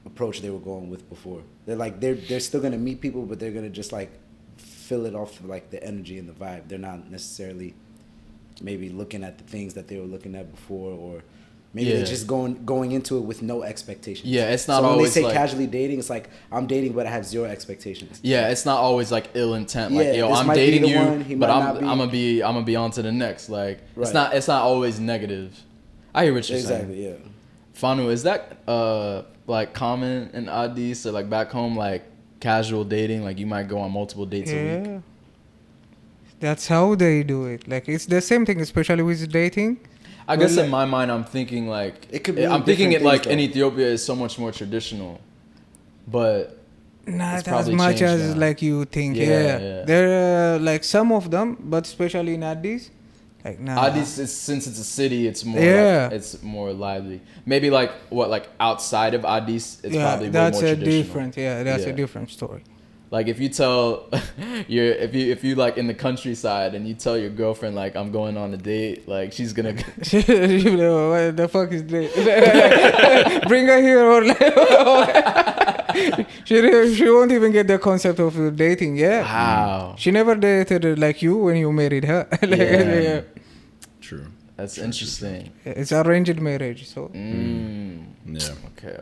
approach they were going with before. They're still gonna meet people, but they're gonna just like fill it off like the energy and the vibe. They're not necessarily maybe looking at the things that they were looking at before, or maybe they're just going into it with no expectations. Yeah, it's not so always when they say like, casually dating, it's like I'm dating but I have zero expectations. yeah, it's not always like ill intent. Like, Yeah, yo, this I'm might be dating the you, one, he but might I'm not be. gonna be on to the next. Like Right. it's not always negative. I hear what you're saying. Exactly. Yeah. Fanu, is that like common in Addis or like back home, like casual dating? Like you might go on multiple dates a week. yeah, that's how they do it. Like it's the same thing, especially with dating. I guess in my mind, I'm thinking like It could be I'm thinking it different like things, in though. Ethiopia is so much more traditional, but Not it's as probably much changed as now. like you think. Yeah, Yeah, yeah. there are like some of them, but especially in Addis, like nah. Addis is, since it's a city, it's more Yeah. like, it's more lively. Maybe like outside of Addis, it's yeah, probably way that's more a traditional. different. Yeah, that's Yeah. a different story. Like if you tell if you like in the countryside and you tell your girlfriend like I'm going on a date, like she's gonna She'll be like, what the fuck is this? Bring her here or like, she won't even get the concept of dating. Yeah. wow. She never dated like you when you married her. Like, Yeah. yeah. True. That's interesting. It's arranged marriage, so Yeah. Okay.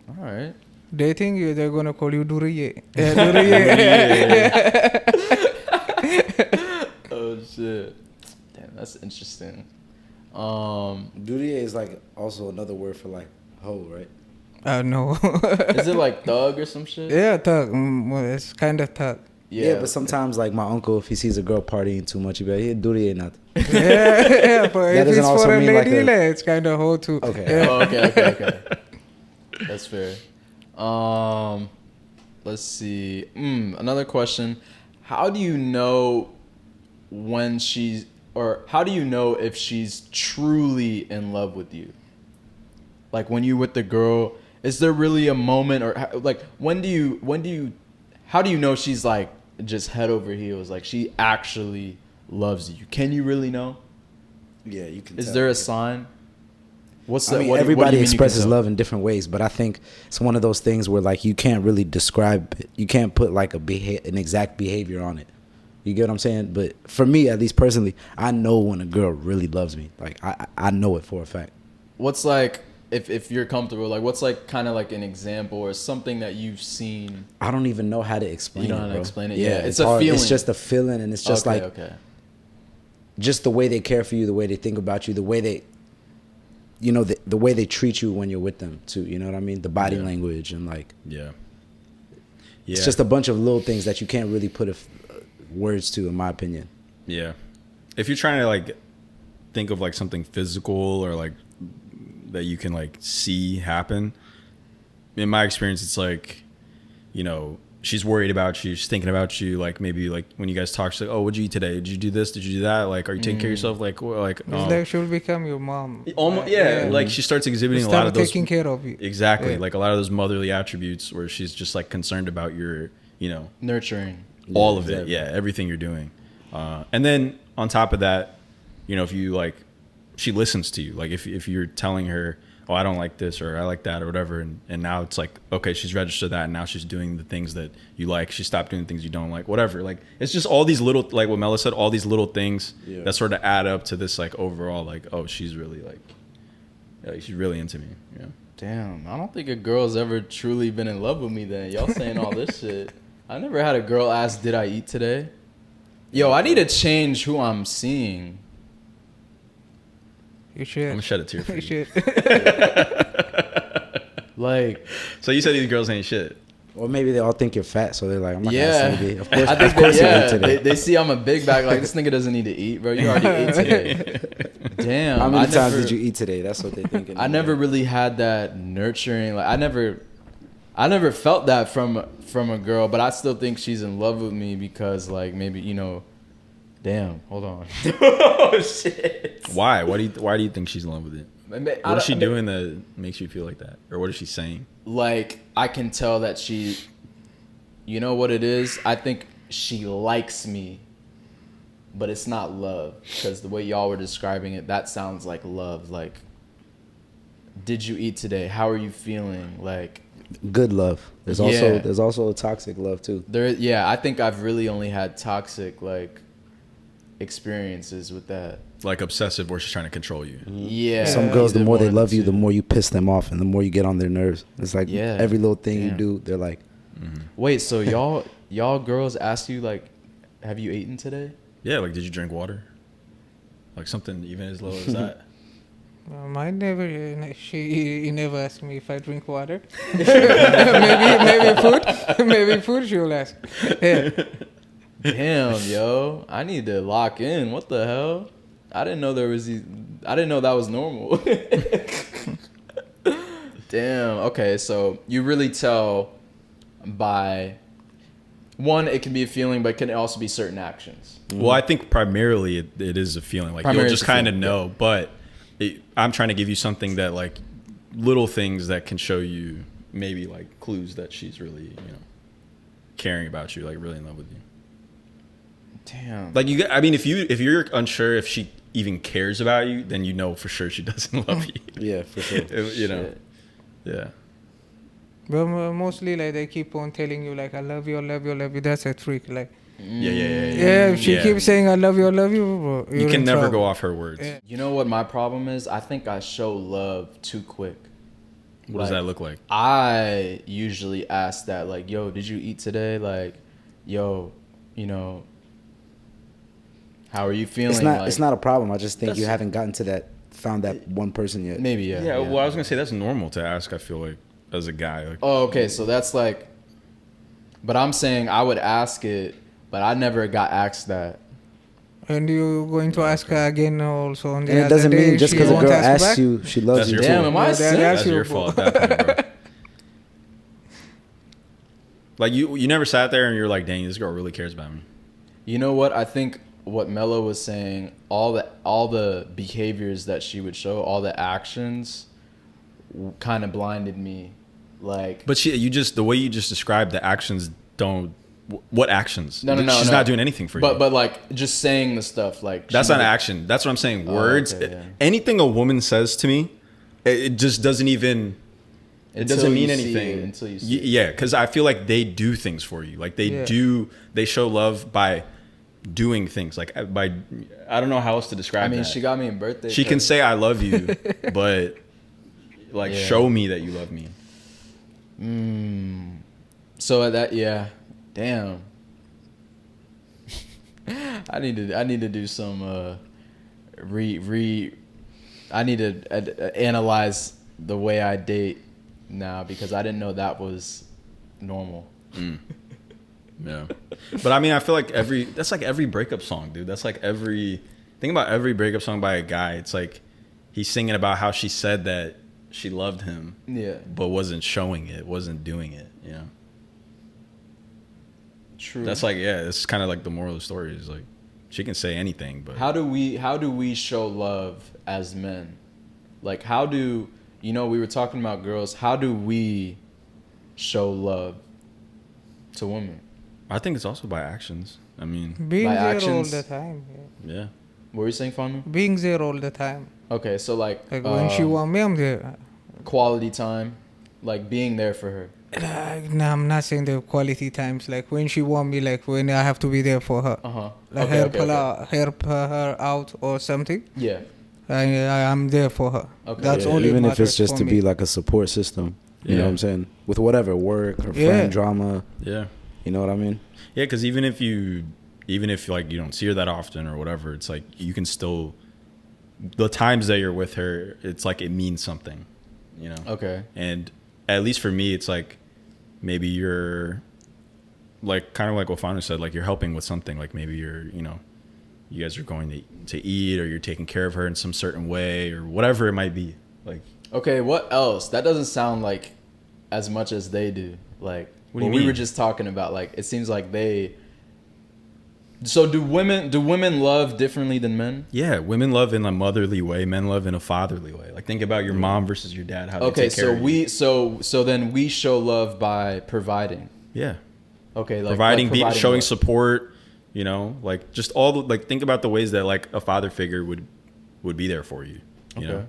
All right. dating they're gonna call you Duriye. Yeah, Duriye. Oh shit. Damn, that's interesting. Duty is like also another word for like hoe, right? No. Is it like thug or some shit? Yeah, thug. Well, it's kind of thug. Yeah, but sometimes like my uncle, if he sees a girl partying too much, he'd be like, "Hey, duty ain't nothing." Yeah, but That if doesn't it's also for a mean like lady, a- it's kind of hoe too. Okay. Yeah. Oh, okay. That's fair. Let's see. Another question. How do you know when she's, or how do you know if she's truly in love with you? Like when you with the girl, is there really a moment, or like how do you know she's like just head over heels, like she actually loves you? Can you really know? Yeah, you can. Is tell. there a sign? What's I that? mean, what do you everybody mean you can expresses tell? love in different ways, but I think it's one of those things where like you can't really describe it. You can't put like an exact behavior on it. You get what I'm saying? But for me, at least personally, I know when a girl really loves me. Like I know it for a fact. What's like, if you're comfortable, like what's like kind of like an example or something that you've seen? I don't even know how to explain it. You don't know how to bro. explain it? Yeah, Yeah, it's a hard. feeling. It's just a feeling, and it's just okay, like okay. just the way they care for you, the way they think about you, the way they, you know, the way they treat you when you're with them too. You know what I mean? The body Yeah. language and like Yeah. it's just a bunch of little things that you can't really put words to, in my opinion. Yeah. If you're trying to like think of like something physical or like that you can like see happen, in my experience, it's like, you know, she's worried about you, she's thinking about you. Like maybe like when you guys talk, she's like, "Oh, what'd you eat today? Did you do this? Did you do that? Like, are you taking care of yourself?" Like, It's like she'll become your mom. almost, yeah. Like she starts exhibiting a lot Start of those taking care of you. exactly Yeah. like a lot of those motherly attributes where she's just like concerned about your, you know, Nurturing. all of exactly. it, yeah, everything you're doing. And then on top of that, you know, if you like, she listens to you. Like if you're telling her, "Oh, I don't like this," or "I like that," or whatever, and now it's like, okay, she's registered that, and now she's doing the things that you like. She stopped doing the things you don't like, whatever. Like it's just all these little, like what Mela said, all these little things that sort of add up to this like overall, like, oh, she's really like she's really into me. Yeah. Damn, I don't think a girl's ever truly been in love with me then. Y'all saying all this shit. I never had a girl ask, "Did I eat today?" Yo, I need to change who I'm seeing. You should. I'm gonna shed a tear for You you. should. Like, So you said these girls ain't shit. Or maybe they all think you're fat, so they're like, "I'm not yeah. gonna say it." Of course, I think of course they, you ate yeah, today. they see I'm a big bag. Like, this nigga doesn't need to eat, bro. You already ate today. Damn. How many I times never- did you eat today? That's what they're thinking. I never really had that nurturing. Like, I never felt that from a girl, but I still think she's in love with me because, like, maybe, you know, damn, hold on. Oh shit. Why? Why do you think she's in love with it? What What is she doing that makes you feel like that? Or what is she saying? Like, I can tell that she, you know what it is? I think she likes me, but it's not love. Because the way y'all were describing it, that sounds like love. Like, did you eat today? How are you feeling? Like, Good love. There's Yeah. also a toxic love too. yeah, I think I've really only had toxic, like, experiences with that. Like obsessive where she's trying to control you. Yeah. Some girls, the either more they one of love you, two. the more you piss them off, and the more you get on their nerves. It's like Yeah. every little thing you Damn. do, they're like, Wait, so y'all girls ask you, like, have you eaten today? Yeah, like did you drink water? Like something even as low as that. Mine never. She never asked me if I drink water. maybe food. Maybe food. She'll ask. Yeah. Damn, yo. I need to lock in. What the hell? I didn't know I didn't know that was normal. Damn. Okay, so you really tell by one, it can be a feeling, but it can also be certain actions. Well, I think primarily it is a feeling. Like Primarily you'll just kind of feeling, know, but I'm trying to give you something that like little things that can show you maybe like clues that she's really, you know, caring about you, like really in love with you. Damn. Like I mean, if you're unsure if she even cares about you, then you know for sure she doesn't love you. Yeah, for sure. You know. Shit. Yeah. But mostly like they keep on telling you like I love you, I love you, I love you. That's a trick. Like Yeah. if she keeps saying I love you, bro, you can never go off her words. Yeah. You know what my problem is? I think I show love too quick. What does that look like? I usually ask that, like, yo, did you eat today? Like, yo, you know, how are you feeling? It's not a problem. I just think you haven't gotten to found that one person yet. Maybe, yeah. Yeah, well, I was gonna say that's normal to ask. I feel like as a guy. Like, Oh, okay. So that's like, but I'm saying I would ask it, but I never got asked that. And you're going to ask her again also on the And it other doesn't day, mean just she because a won't girl ask asks back? you, she loves That's you your too. Damn, am I Yeah, sick? that's your your fault at that point, bro. Like you never sat there and you're like, dang, this girl really cares about me. You know what? I think what Mello was saying, all the behaviors that she would show, all the actions, kind of blinded me. Like, But the way you just described the actions don't. What actions? No. She's not doing anything for you. But like just saying the stuff, like That's she not would- action. That's what I'm saying. Words. okay, yeah. Anything a woman says to me, it just doesn't even. It Until doesn't mean you see anything it, until you see it. Yeah, because I feel like they do things for you. Like they show love by doing things. Like by, I don't know how else to describe. I mean, that. she got me a birthday. She can present. say I love you, but like Yeah. show me that you love me. So damn. I need to do some I need to analyze the way I date now because I didn't know that was normal. Yeah, but I mean, I feel like that's like every breakup song, dude. That's like think about every breakup song by a guy. It's like he's singing about how she said that she loved him, Yeah. but wasn't showing it, wasn't doing it. You know, True. that's like it's kind of like the moral of the story is like she can say anything, but How do we show love as men? Like we were talking about girls, how do we show love to women? I think it's also by actions. I mean, Being By there actions. all the time. yeah. What were you saying, Fanu? Being there all the time. Okay, so like When she want me, I'm there. quality time, like being there for her. No, I'm not saying the quality times. Like when she want me, like when I have to be there for her. Like help her out or something. Yeah. I'm there for her. Okay. That's all. Even if it's matters just for to me. be like a support system. You know what I'm saying? With whatever, work or Yeah. friend drama. Yeah. You know what I mean? Yeah, because even if like you don't see her that often or whatever, it's like you can still the times that you're with her, it's like it means something, you know. Okay. And at least for me, it's like maybe you're like kind of like what Fanu said, like you're helping with something, like maybe you guys are going to eat or you're taking care of her in some certain way or whatever it might be. Like Okay, what else? That doesn't sound like as much as they do. Like What do you we mean? were just talking about, like it seems like they. So do women love differently than men? yeah, women love in a motherly way, men love in a fatherly way. Like think about your mom versus your dad. How they Okay, take care so of you. so then we show love by providing. Yeah. Okay, like providing showing what? support, you know, like just all the, like think about the ways that like a father figure would be there for you, you know,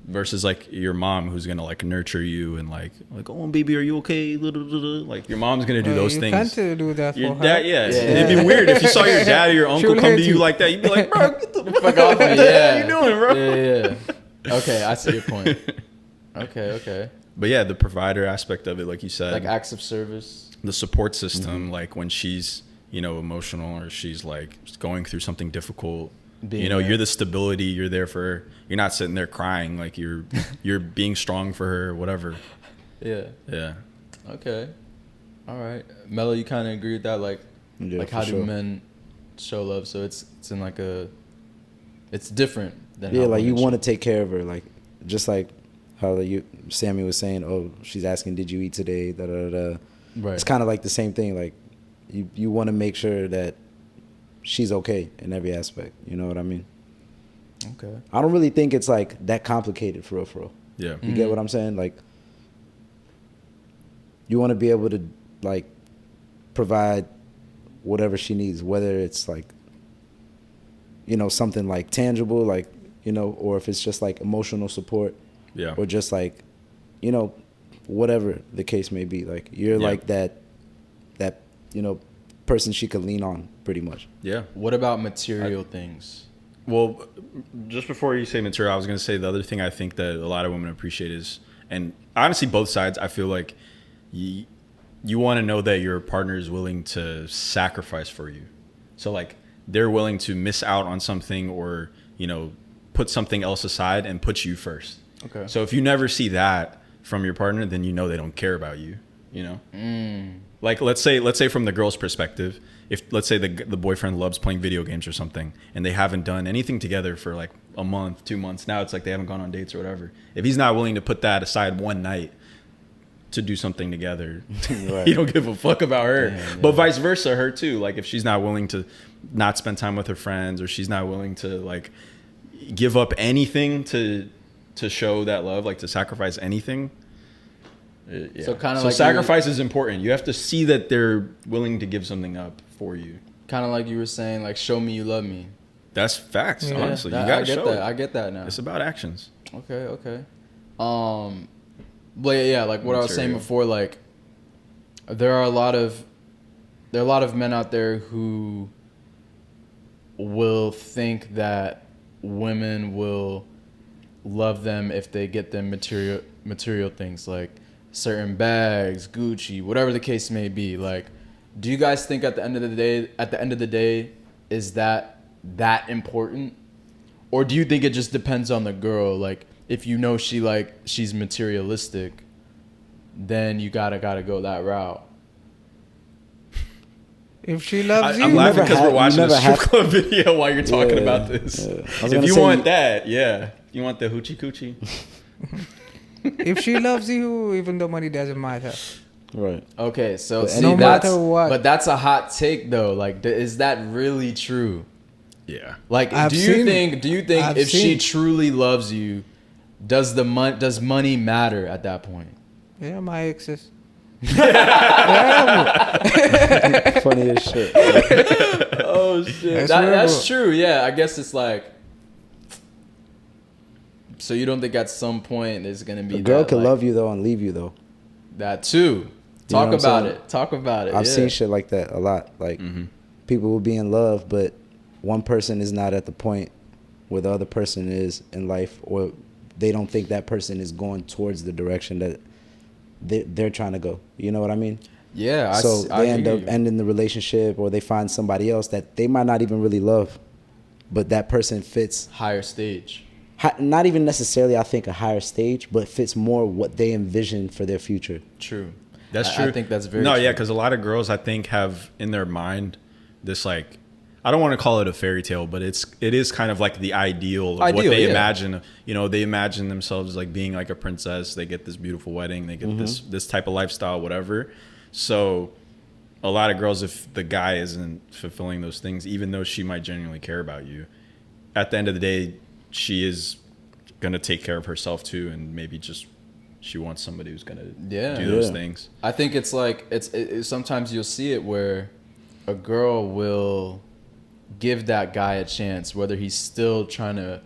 versus like your mom who's gonna like nurture you and like oh baby, are you okay? Like your mom's gonna do those you things. can't do that Your for dad, her. yeah, Yeah. it'd be weird if you saw your dad or your uncle She'll come to hate you you. like that. You'd be like, bro, get the Fuck off me, what the hell yeah. are you doing, bro? Yeah. Okay, I see your point. Okay. But yeah, the provider aspect of it, like you said, Like acts of service. the support system, like when she's, you know, emotional or she's like going through something difficult, Being you know, there. you're the stability, you're there for her. You're not sitting there crying, like you're being strong for her or whatever. Yeah. Yeah. Okay. All right. Mello, you kind of agree with that? Like Yeah, like for how sure. do men show love? So it's in like a It's different than Yeah, how like you women want to show. take care of her, like just like how Sammy was saying, oh, she's asking, did you eat today? Da da da. Right. It's kind of like the same thing. Like you want to make sure that she's okay in every aspect. You know what I mean? Okay. I don't really think it's like that complicated for real, for real. Yeah. You get what I'm saying? Like, you want to be able to like provide whatever she needs, whether it's like, you know, something like tangible, like, you know, or if it's just like emotional support, Yeah. or just like, you know, whatever the case may be. Like, you're like that, you know, person she could lean on, pretty much. Yeah. What about material things? Well, just before you say material, I was going to say the other thing I think that a lot of women appreciate is, and honestly, both sides, I feel like you want to know that your partner is willing to sacrifice for you. So like they're willing to miss out on something or, you know, put something else aside and put you first. Okay. So if you never see that from your partner, then you know they don't care about you, you know? Like let's say from the girl's perspective, if let's say the boyfriend loves playing video games or something and they haven't done anything together for like a month, 2 months, now it's like they haven't gone on dates or whatever. If he's not willing to put that aside one night to do something together, Right. he don't give a fuck about her. Yeah. But vice versa, her too. Like if she's not willing to not spend time with her friends, or she's not willing to like give up anything to show that love, like to sacrifice anything. Yeah. So kinda like sacrifice is important. You have to see that they're willing to give something up for you. Kind of like you were saying, like, show me you love me. That's facts. Yeah. Honestly, That- you gotta I get show that. it. I get that now. It's about actions. Okay. But yeah, like what I was saying Material. before, like there are a lot of men out there who will think that women will love them if they get them material things like certain bags, Gucci, whatever the case may be. Like, do you guys think at the end of the day is that important? Or do you think it just depends on the girl? Like, if you know she's materialistic, then you gotta go that route. If she loves I'm you, laughing because we're you watching a never strip have- club video while you're talking Yeah, about this. yeah. I was If gonna you say want you- that, yeah. You want the hoochie coochie? if she loves you, even though money doesn't matter. Right. Okay, so But see, no that's matter what. but that's a hot take though. Like, is that really true? Yeah. Like, I've do you seen- think I've if she seen- truly loves you, does money matter at that point? Yeah, my exes. Funny as shit. Oh shit, That's that's real. true. Yeah, I guess it's like. So you don't think at some point there's gonna be A girl that, can like, love you though and leave you though. that too? know Talk what I'm about saying? it. Talk about it. I've yeah. seen shit like that a lot. Like people will be in love, but one person is not at the point where the other person is in life, or they don't think that person is going towards the direction that they're trying to go. You know what I mean? Yeah. So I they end hear up you. ending the relationship, or they find somebody else that they might not even really love, but that person fits. Higher stage. Not even necessarily, I think, a higher stage, but fits more what they envision for their future. True. That's I true. think that's very no, true. yeah, because a lot of girls I think have in their mind this like, I don't want to call it a fairy tale, but it is kind of like the ideal of what they yeah. imagine. You know, they imagine themselves like being like a princess. They get this beautiful wedding. They get this type of lifestyle, whatever. So a lot of girls, if the guy isn't fulfilling those things, even though she might genuinely care about you, at the end of the day, she is gonna take care of herself too, and maybe just she wants somebody who's gonna do those things. I think it's like sometimes you'll see it where a girl will give that guy a chance, whether he's still trying to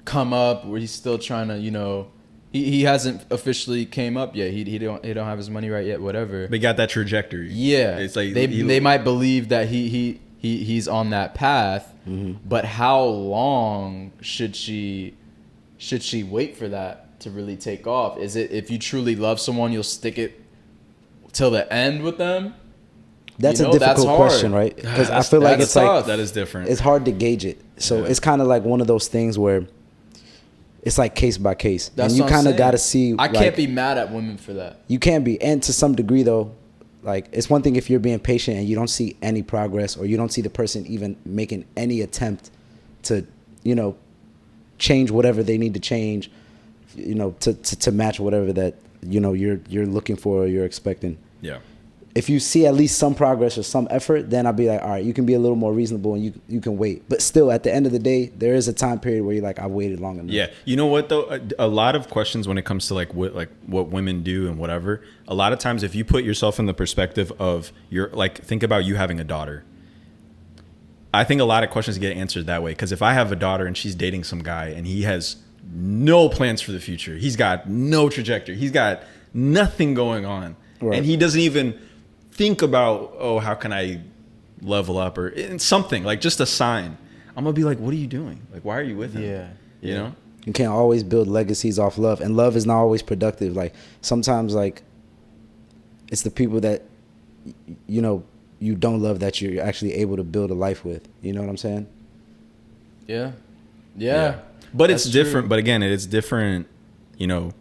come up, or he's still trying to, you know, he hasn't officially came up yet. He don't have his money right yet. Whatever. They got that trajectory. Yeah, it's like they might believe that he's on that path, but how long should she wait for that to really take off? Is it, if you truly love someone, you'll stick it till the end with them? That's You know, a difficult that's hard. question, right? Because I feel like that's it's like tough. that is different. it's hard to gauge it. So Yeah. it's kind of like one of those things where it's like case by case, That's and you what I'm kind of saying. got to see. I like, can't be mad at women for that. You can't be, and to some degree though, like it's one thing if you're being patient and you don't see any progress, or you don't see the person even making any attempt to, you know, change whatever they need to change, you know, to match whatever that, you know, you're looking for or you're expecting. Yeah. If you see at least some progress or some effort, then I'll be like, all right, you can be a little more reasonable and you can wait. But still, at the end of the day, there is a time period where you're like, I've waited long enough. Yeah. You know what, though? A lot of questions when it comes to like what women do and whatever, a lot of times if you put yourself in the perspective of think about you having a daughter. I think a lot of questions get answered that way. Because if I have a daughter and she's dating some guy and he has no plans for the future, he's got no trajectory, he's got nothing going on, right, and he doesn't even think about, oh, how can I level up or something, like just a sign, I'm gonna be like, what are you doing? Like, why are you with him? Yeah. You know? You can't always build legacies off love, and love is not always productive. Like sometimes, like it's the people that, you know, you don't love that you're actually able to build a life with. You know what I'm saying? Yeah. Yeah. But it's different. True. But again, it's different. You know,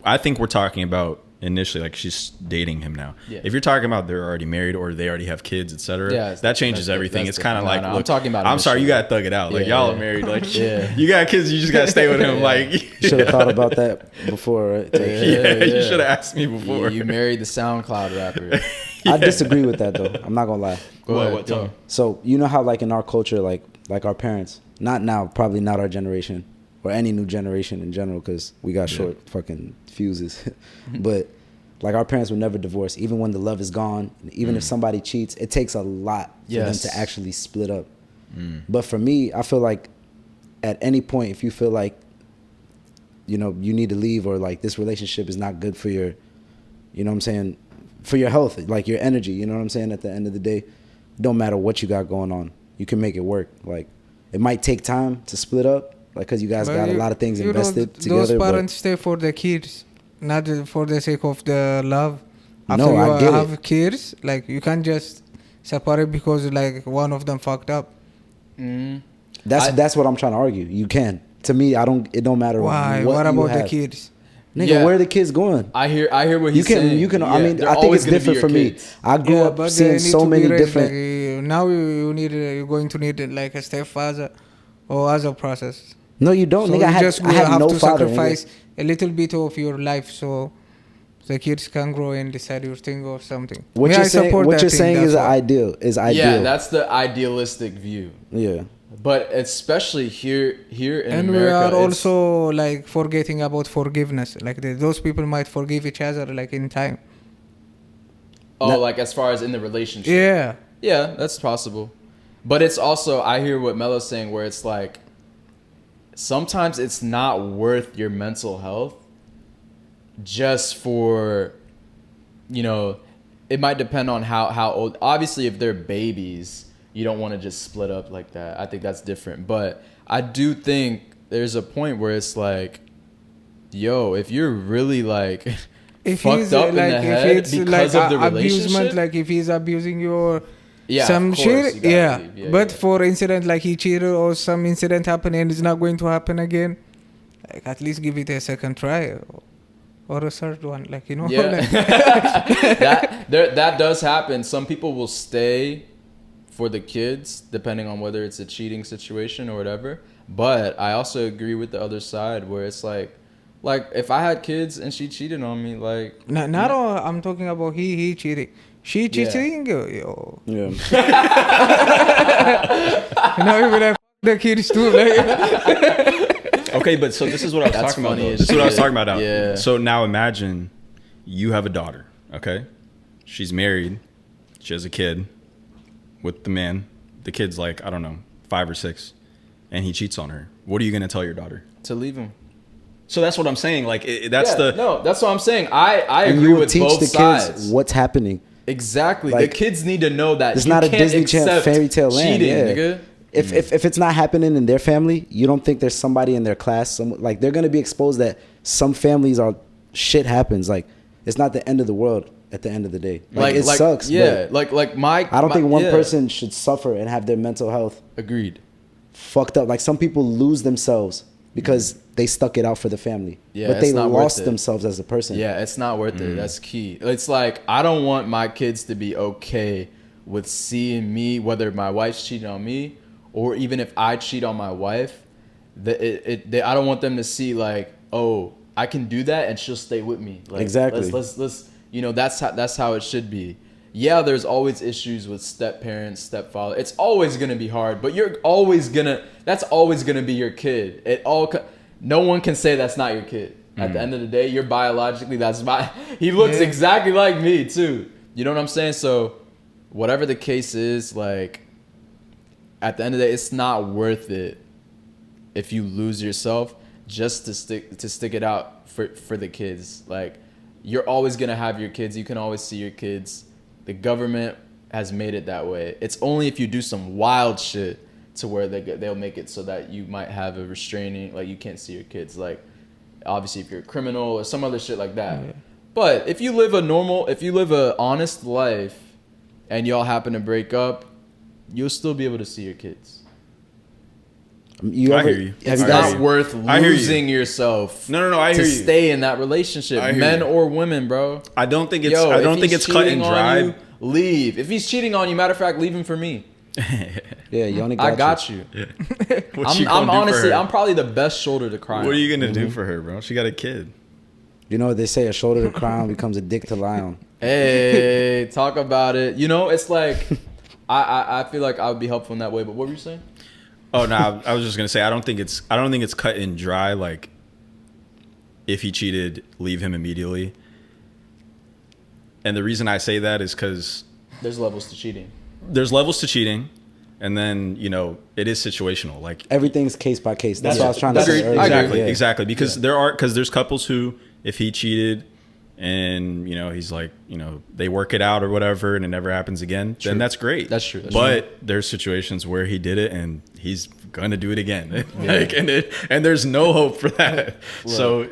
I think we're talking about initially, like she's dating him now. Yeah. If you're talking about they're already married or they already have kids, etc., that changes everything. It's kind of like, look, I'm talking about. I'm sorry, you gotta thug it out. Like y'all are married. Like you got kids, you just gotta stay with him. Like should have thought about that before, right? You should have asked me before. You married the SoundCloud rapper. I disagree with that though. I'm not gonna lie. Go ahead. Tell me. So you know how like in our culture, like our parents, not now, probably not our generation or any new generation in general, because we got short fucking fuses, but. Like our parents would never divorce, even when the love is gone. Even if somebody cheats, it takes a lot for them to actually split up. But for me, I feel like at any point, if you feel like, you know, you need to leave or like this relationship is not good for your, you know what I'm saying, for your health, like your energy, you know what I'm saying? At the end of the day, it don't matter what you got going on. You can make it work. Like it might take time to split up, like because you guys got a lot of things invested together. Those parents stay for the kids. Not for the sake of the love. After you have kids, like you can't just separate because like one of them fucked up. That's what I'm trying to argue. You can. To me, it don't matter. Why? What about the kids? Nigga, where are the kids going? I hear what he's saying. You can. I mean, I think it's different for me. I grew up seeing so many different. Like, now you're going to need like a stepfather or other process. No, you don't. So nigga, I have no to father. Sacrifice a little bit of your life so the kids can grow and decide your thing or something. What you're saying is ideal. Yeah, that's the idealistic view. Yeah. But especially here in and America, we are also like forgetting about forgiveness. Like those people might forgive each other like in time. Oh, like as far as in the relationship. Yeah. Yeah, that's possible. But it's also, I hear what Melo's saying, where it's like, sometimes it's not worth your mental health just for, you know, it might depend on how old. Obviously, if they're babies, you don't want to just split up like that. I think that's different. But I do think there's a point where it's like, yo, if you're really like fucked up in the head because of the relationship. Like if he's abusing your... Yeah, some shit, leave. But for incident like he cheated or some incident happened and it's not going to happen again, like at least give it a second try or a third one, like, you know. Yeah. Like that does happen. Some people will stay for the kids depending on whether it's a cheating situation or whatever. But I also agree with the other side where it's like if I had kids and she cheated on me, like not all. I'm talking about he cheating. She cheating, yo. Yeah. Now even I the kids too. Like. Okay, but so this is what I was talking about. This is what I was talking about. Yeah. So now imagine you have a daughter. Okay, she's married. She has a kid with the man. The kid's like, I don't know, 5 or 6, and he cheats on her. What are you gonna tell your daughter? To leave him. So that's what I'm saying. Like that's what I'm saying. I agree with both sides. Kids what's happening. Exactly. Like, the kids need to know that it's not a Disney Channel fairy tale land. Cheating, nigga. If it's not happening in their family, you don't think there's somebody in their class, like they're gonna be exposed that some families are shit happens. Like it's not the end of the world at the end of the day. Like it sucks. Yeah. But I don't think one person should suffer and have their mental health fucked up. Like some people lose themselves because they stuck it out for the family. Yeah, but they lost themselves as a person. Yeah, it's not worth it. That's key. It's like, I don't want my kids to be okay with seeing me, whether my wife's cheating on me or even if I cheat on my wife, I don't want them to see like, oh, I can do that and she'll stay with me. Like, exactly. Let's that's how it should be. Yeah, there's always issues with step parents, stepfather. It's always gonna be hard, but that's always gonna be your kid. No one can say that's not your kid. At the end of the day, you're biologically, he looks exactly like me too. You know what I'm saying? So whatever the case is, like, at the end of the day, it's not worth it if you lose yourself just to stick it out for the kids. Like, you're always gonna have your kids. You can always see your kids. The government has made it that way. It's only if you do some wild shit to where they'll make it so that you might have a restraining, like you can't see your kids. Like, obviously if you're a criminal or some other shit like that. Yeah. But if you live a honest life and y'all happen to break up, you'll still be able to see your kids. I hear you. It's not worth losing yourself. No, I hear you. To stay in that relationship, men or women, bro. I don't think it's cut and dry. Leave. If he's cheating on you, matter of fact, leave him for me. Yeah, you only got you. Yeah. I'm honestly, I'm probably the best shoulder to cry on. What are you gonna do for her, bro? She got a kid. You know what they say, a shoulder to cry on becomes a dick to lie on. Hey, talk about it. You know, it's like I feel like I would be helpful in that way. But what were you saying? Oh no, I was just gonna say I don't think it's cut and dry. Like, if he cheated, leave him immediately. And the reason I say that is because there's levels to cheating. And then, you know, it is situational. Like, everything's case by case. That's what I was trying to say earlier. Exactly. Because there's couples who, if he cheated and, you know, he's like, you know, they work it out or whatever and it never happens again, then that's great. That's true. But there's situations where he did it and he's gonna do it again. Like, and there's no hope for that. Right. So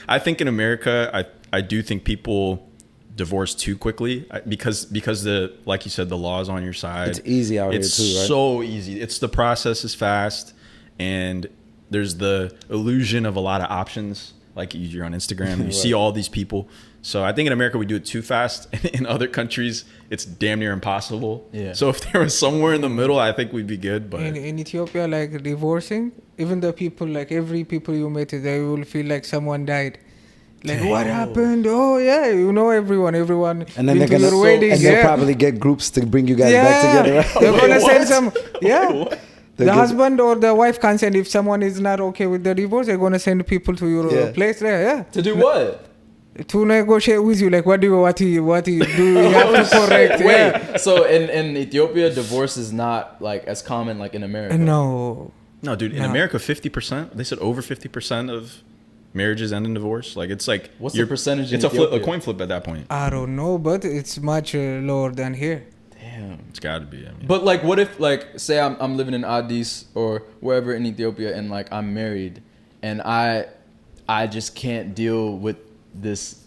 I think in America, I do think people divorce too quickly because the, like you said, the law is on your side. It's easy out here too, right? It's so easy. It's the process is fast, and there's the illusion of a lot of options. Like, you're on Instagram and you see all these people. So I think in America we do it too fast. In other countries, it's damn near impossible. Yeah. So if there was somewhere in the middle, I think we'd be good. But in Ethiopia, like, divorcing, even the people, like every people you met, they will feel like someone died. Like, what happened? Oh yeah, you know everyone, and then they're gonna they'll probably get groups to bring you guys back together. Right? They're gonna send some. Yeah, the husband or the wife can send, if someone is not okay with the divorce, they're gonna send people to your place there. Yeah. To do what? To negotiate with you, like what do you do? You have to correct. Wait, so in Ethiopia, divorce is not like as common like in America. No, dude. In America, 50%. They said over 50% of marriages end in divorce. Like, it's like, what's the percentage? It's a coin flip at that point. I don't know, but it's much lower than here. Damn, it's got to be. I mean. But like, what if, like, say I'm living in Addis or wherever in Ethiopia, and like I'm married, and I just can't deal with this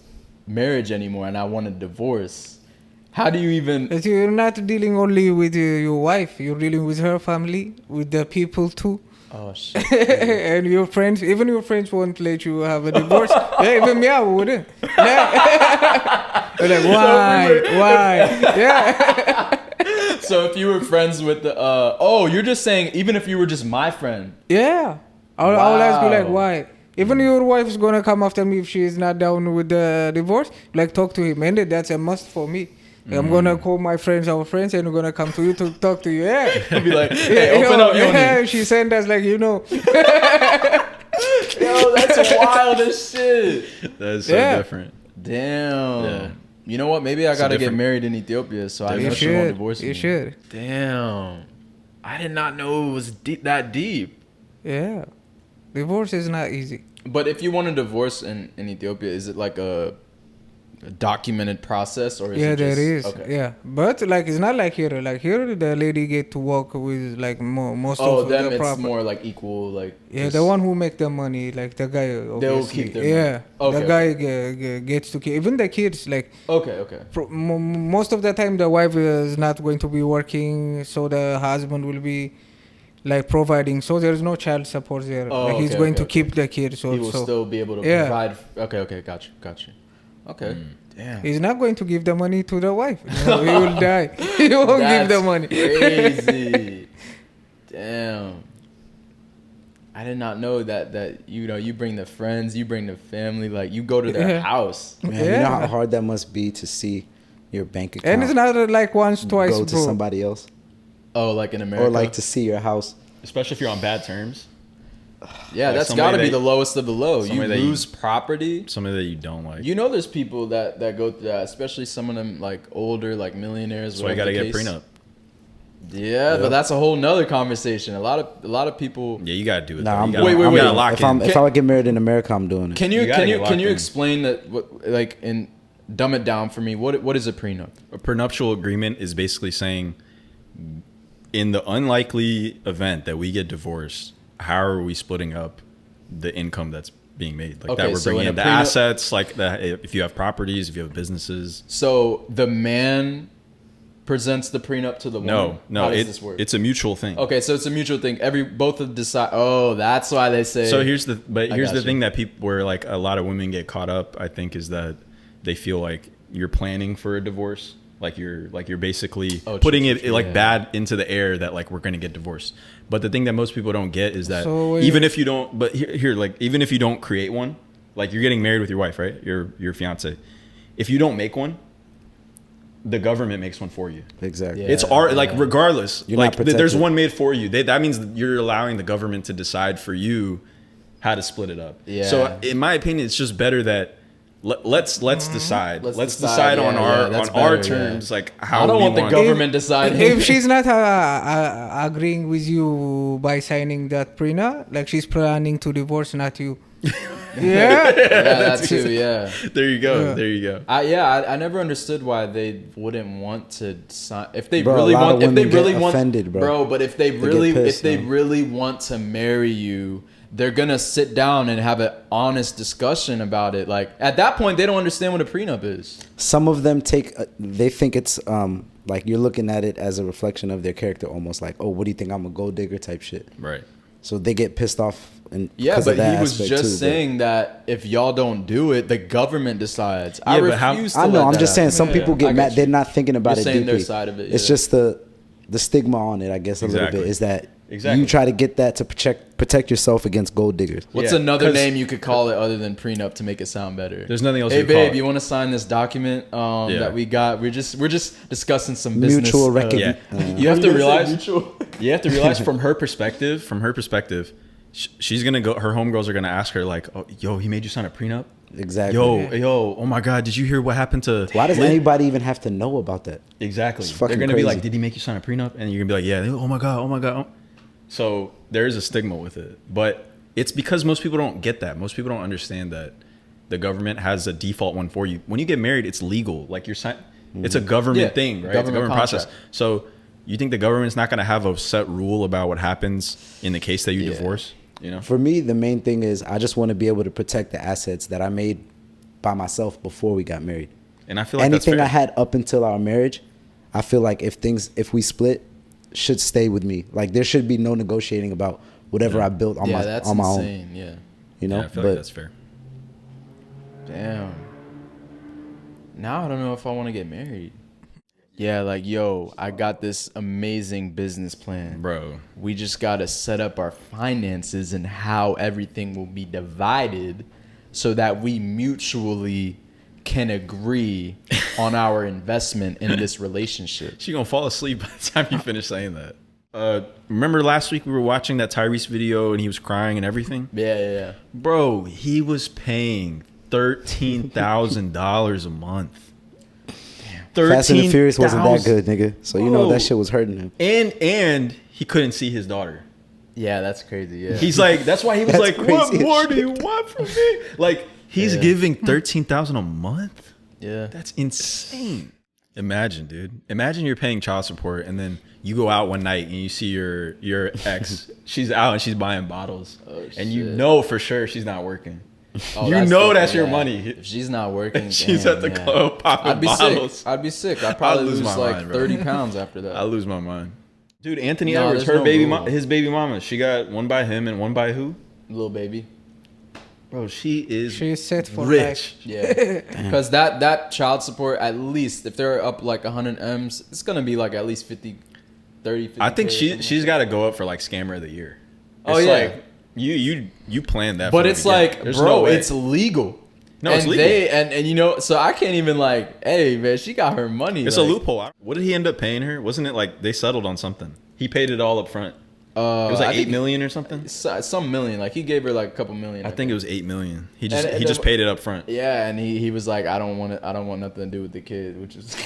marriage anymore, and I want a divorce. How do you even? You're not dealing only with your wife. You're dealing with her family, with the people too. Oh shit! And your friends, even your friends won't let you have a divorce. Yeah, even me, I wouldn't. Yeah. They're like, why? Yeah. So if you were friends with the, you're just saying, even if you were just my friend. Yeah. I'll ask you, like, why? Even your wife's gonna come after me if she is not down with the divorce. Like, talk to him, and that's a must for me. I'm gonna call our friends, and we're gonna come to you to talk to you. Yeah. I'll be like, hey, open up, Yonas. Yeah, she sent us, like, you know. Yo, that's wild as shit. That is so different. Damn. Yeah. You know what? Maybe I gotta get married in Ethiopia, so I know she won't divorce me. You should. Damn. I did not know it was that deep. Yeah. Divorce is not easy. But if you want a divorce in Ethiopia, is it like a documented process, or is it just, there is. Okay. Yeah, but like, it's not like here. Like here, the lady get to walk with like most of the property. It's more like equal, like, yeah, the one who make the money, like the guy, obviously. They'll keep their money. The guy gets to keep even the kids. Like, okay. Most of the time, the wife is not going to be working, so the husband will be like providing. So there's no child support there. Like, he's going to keep the kids. So he will still be able to provide. Okay, got you. Okay. Damn. He's not going to give the money to the wife. No, he will die. He won't give the money. Crazy. Damn. I did not know that you bring the friends, you bring the family, like you go to their house. Man, you know how hard that must be to see your bank account. And it's not like once, twice, go to bro. somebody else. Oh, like in America, Or like to see your house. Especially if you're on bad terms. yeah, like that's got to be somebody the lowest of the low. You somebody that lose property. Somebody that you don't like. You know, there's people that go through that, especially some of them like older, like millionaires. That's why you got to get prenup. Yeah, but that's a whole nother conversation. A lot of people. Yeah, you got to do it. Nah, I'm wait. I'm Wait. gonna lock if in. if I get married in America, I'm doing it. Can you gotta get locked in. explain that? Like, and dumb it down for me. What is a prenup? A prenuptial agreement is basically saying, in the unlikely event that we get divorced, how are we splitting up the income that's being made? Like that we're so bringing in in a the prenup- assets, like that. If you have properties, if you have businesses. So the man presents the prenup to the woman. No, How does this work? it's a mutual thing. Okay, so it's a mutual thing. Both of decide. Oh, that's why they say. So here's the gotcha. thing that people, where like a lot of women get caught up, I think, is that they feel like you're planning for a divorce. Like you're basically putting it like bad into the air that like we're going to get divorced. But the thing that most people don't get is that even if you don't, but here like even if you don't create one, like you're getting married with your wife, right? Your fiance. If you don't make one, the government makes one for you. Exactly. Yeah. It's like regardless, You're like not protected. there's one made for you. That means you're allowing the government to decide for you how to split it up. Yeah. So in my opinion, it's just better that let's decide. Let's decide on that's our better, terms, like how I don't we want the want. government deciding. If she's not agreeing with you by signing that prenup, like she's planning to divorce, not you. Yeah. Yeah, that too. Yeah. There you go. Yeah. There you go. I never understood why they wouldn't want to sign if they Bro, really a lot want of if they women really get want offended, bro. But if they get really pissed, if they man. really want to marry you, they're gonna sit down and have an honest discussion about it. Like at that point, they don't understand what a prenup is. Some of them they think it's like you're looking at it as a reflection of their character, almost like, oh, what do you think, I'm a gold digger type shit. Right. So they get pissed off. And Yeah, but he was aspect just too, saying that if y'all don't do it, the government decides. I Yeah, but how- refuse to I know. let I'm that just saying. happen. Some people I get mad. you. They're not thinking about You're it saying deeply. their side of it, It's yeah. just the stigma on it, I guess, a little Exactly. bit. Is that Exactly. you try to get that to protect yourself against gold diggers. What's Yeah, another 'cause- name you could call it other than prenup to make it sound better? There's nothing else Hey you could call babe, it. you want to sign this document Yeah. that we got? We're just discussing some business. Mutual recognition. Yeah. You have to realize. You have to realize from her perspective. She's gonna go. Her homegirls are gonna ask her like, "Oh, yo, he made you sign a prenup? Exactly. Yo, oh my God, did you hear what happened to? Why does Lynn?" anybody even have to know about that? Exactly. It's fucking They're gonna be crazy. like, "Did he make you sign a prenup?" And you're gonna be like, "Yeah." Oh my God. So there is a stigma with it, but it's because most people don't get that. Most people don't understand that the government has a default one for you. When you get married, it's legal. Like it's a government thing, right? It's a government process. So you think the government's not gonna have a set rule about what happens in the case that you divorce? You know? For me, the main thing is I just want to be able to protect the assets that I made by myself before we got married. And I feel like anything I that's fair. had up until our marriage, I feel like if we split, should stay with me. Like there should be no negotiating about whatever I built on that's my insane. own. Yeah. You know, Yeah, I feel like that's fair. Damn. Now I don't know if I want to get married. Yeah, like, yo, I got this amazing business plan. Bro. We just got to set up our finances and how everything will be divided so that we mutually can agree on our investment in this relationship. She gonna fall asleep by the time you finish saying that. Remember last week we were watching that Tyrese video and he was crying and everything? Yeah. Bro, he was paying $13,000 a month. Fast and the Furious wasn't that good, nigga. So you know Bro. that shit was hurting him. And he couldn't see his daughter. Yeah, that's crazy. Yeah. He's like, that's why he was That's like, crazy what as more shit. do you want from me? Like, he's giving $13,000 a month. Yeah. That's insane. Imagine, dude. Imagine you're paying child support and then you go out one night and you see your ex. She's out and she's buying bottles. And you know for sure she's not working. Oh, you know that's different, your money. If she's not working, She's damn, at the club popping I'd be bottles. sick. I'd be sick. I'd probably lose lose my like mind, bro. 30 pounds after that. I lose my mind. Dude, Anthony No, Edwards, there's her no rule. his baby mama. She got one by him and one by who? Little baby. Bro, she's set for rich. Yeah. Because that child support, at least, if they're up like 100 M's, it's going to be like at least 50, 30, 50. I think she's got to go up for like scammer of the year. Oh, It's yeah. like You planned that. But from it's the beginning. like, There's bro, no way. it's legal. No, and it's legal. And you know, so I can't even like, hey man, she got her money. It's like, a loophole. What did he end up paying her? Wasn't it like they settled on something? He paid it all up front. It was like 8 million or something. Some million. Like he gave her like a couple million. I think it was 8 million. He And just paid it up front. Yeah, and he was like, I don't want nothing to do with the kid, which is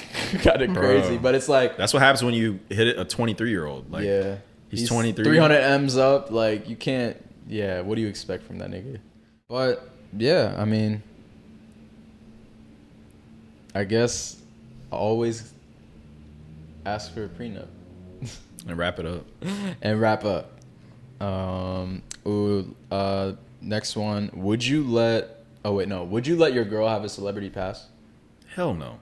kind of crazy. But it's like, that's what happens when you hit it a 23-year-old. Like, yeah, he's 23. 300 M's up. Like you can't. Yeah, what do you expect from that nigga? But yeah, I mean, I guess I always ask for a prenup. And wrap it up. And wrap up. Next one. Would you let your girl have a celebrity pass? Hell no.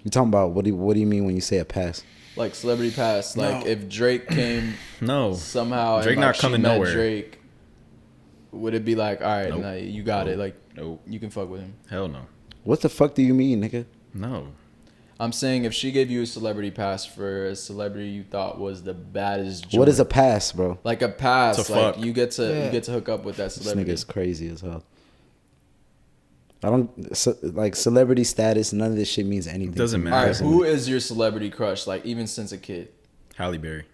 You talking about what do you mean when you say a pass? Like celebrity pass. Like if Drake came No. somehow Drake and like not coming she met nowhere. Drake, would it be like, all right, Nope. nah, you got it. Like Nope. you can fuck with him. Hell no. What the fuck do you mean, nigga? No. I'm saying if she gave you a celebrity pass for a celebrity you thought was the baddest joint, What is a pass, bro? like a pass, It's a like fuck. you get to hook up with that This celebrity. nigga is crazy as hell. I don't like celebrity status. None of this shit means anything. It doesn't to me matter. All right, personally. who is your celebrity crush? Like even since a kid. Halle Berry.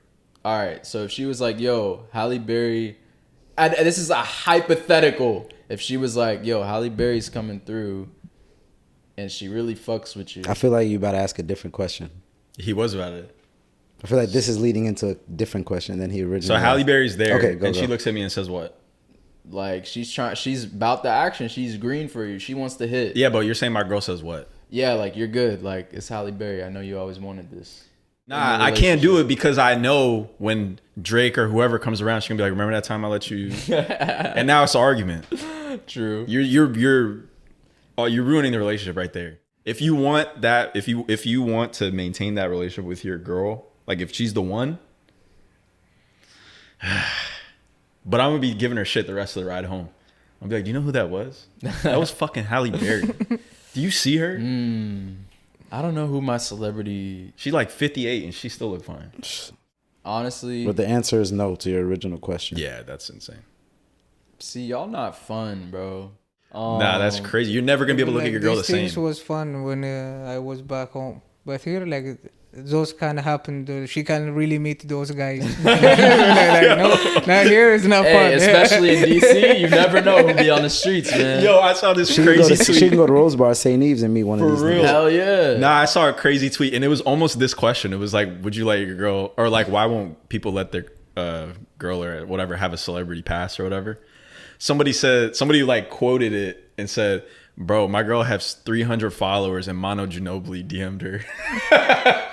All right, so if she was like, "Yo, Halle Berry," and this is a hypothetical. If she was like, "Yo, Halle Berry's coming through," and she really fucks with you, I feel like you about to ask a different question. He was about it. I feel like this is leading into a different question than he originally. So Halle Berry's there, Okay, and go. she looks at me and says, "What?" like she's about the action. She's green for you. She wants to hit. Yeah, but you're saying my girl says what? Yeah, like you're good. Like it's Halle Berry. I know you always wanted this. Nah, I can't do it because I know when Drake or whoever comes around, she's gonna be like, "Remember that time I let you?" And now it's an argument. True. You're ruining the relationship right there. If you want that, if you want to maintain that relationship with your girl, like if she's the one, but I'm gonna be giving her shit the rest of the ride home. I'll be like, "Do you know who that was? That was fucking Halle Berry. Do you see her? I don't know who my celebrity. She's like 58 and she still look fine." Honestly, But the answer is no to your original question. Yeah, that's insane. see, y'all not fun, bro. Nah, that's crazy. You're never gonna be able to look at your girl the these things same. was fun when I was back home, but here like those kind of happened. She can really meet those guys. like, no, here is not fun. Hey, especially in DC, you never know who'll be on the streets, man. Yo, I saw this She can, crazy she tweet. can go to Rose Bar, St. Eve's, and meet one of these real. niggas. Hell yeah. Nah, I saw a crazy tweet, and it was almost this question. It was like, would you let your girl, or like, why won't people let their girl or whatever have a celebrity pass or whatever? Somebody like quoted it and said, "Bro, my girl has 300 followers and Manu Ginobili DM'd her."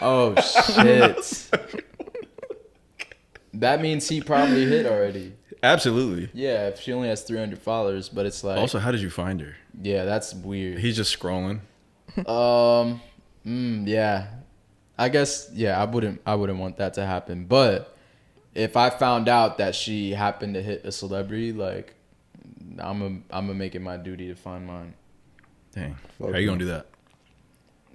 Oh shit. That means he probably hit already. Absolutely. Yeah, if she only has 300 followers, but it's like, Also, how did you find her? yeah, that's weird. He's just scrolling. Yeah. I guess, yeah, I wouldn't want that to happen. But if I found out that she happened to hit a celebrity, like, I'm gonna make it my duty to find mine. Dang. How are you gonna do that?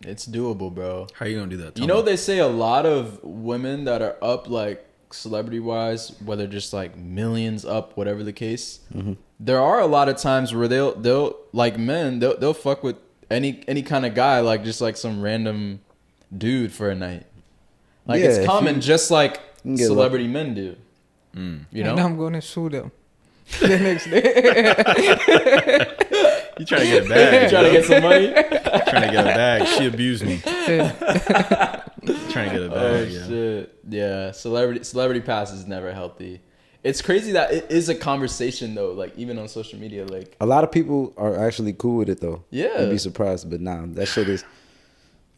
It's doable, bro. How are you gonna do that? You know, they say a lot of women that are up, like, celebrity wise, whether just like millions up, whatever the case, there are a lot of times where they'll like men, they'll fuck with any kind of guy, like just like some random dude for a night. Like Yeah, it's if common, just like can get celebrity men do. You know, And I'm gonna sue them the next day. You trying to get a bag? you trying to get some money? Trying to get a bag. She abused me. Trying to get a bag. Yeah. Shit. Yeah, celebrity pass is never healthy. It's crazy that it is a conversation though, like even on social media, like A lot of people are actually cool with it though. Yeah. You'd be surprised, but nah, that shit is.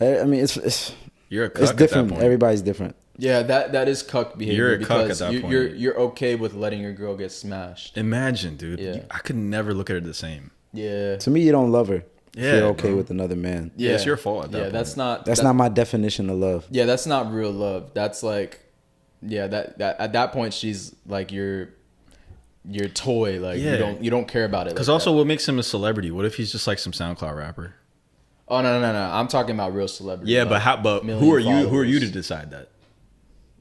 I mean, it's You're a cuck it's at that different. point. Everybody's different. yeah, that is cuck behavior. You're a cuck because at that point. You're okay with letting your girl get smashed. Imagine, dude. Yeah. I could never look at her the same. Yeah. To me, you don't love her. if Yeah, you're okay bro. with another man. Yeah, it's your fault at that Yeah, point. that's not That's not my definition of love. Yeah, that's not real love. That's like, yeah, that at that point she's like your toy. Like Yeah. you don't care about it. Because like also, that. what makes him a celebrity? What if he's just like some SoundCloud rapper? Oh no. I'm talking about real celebrity. Yeah, like but million who are you? Who are followers. you to decide that?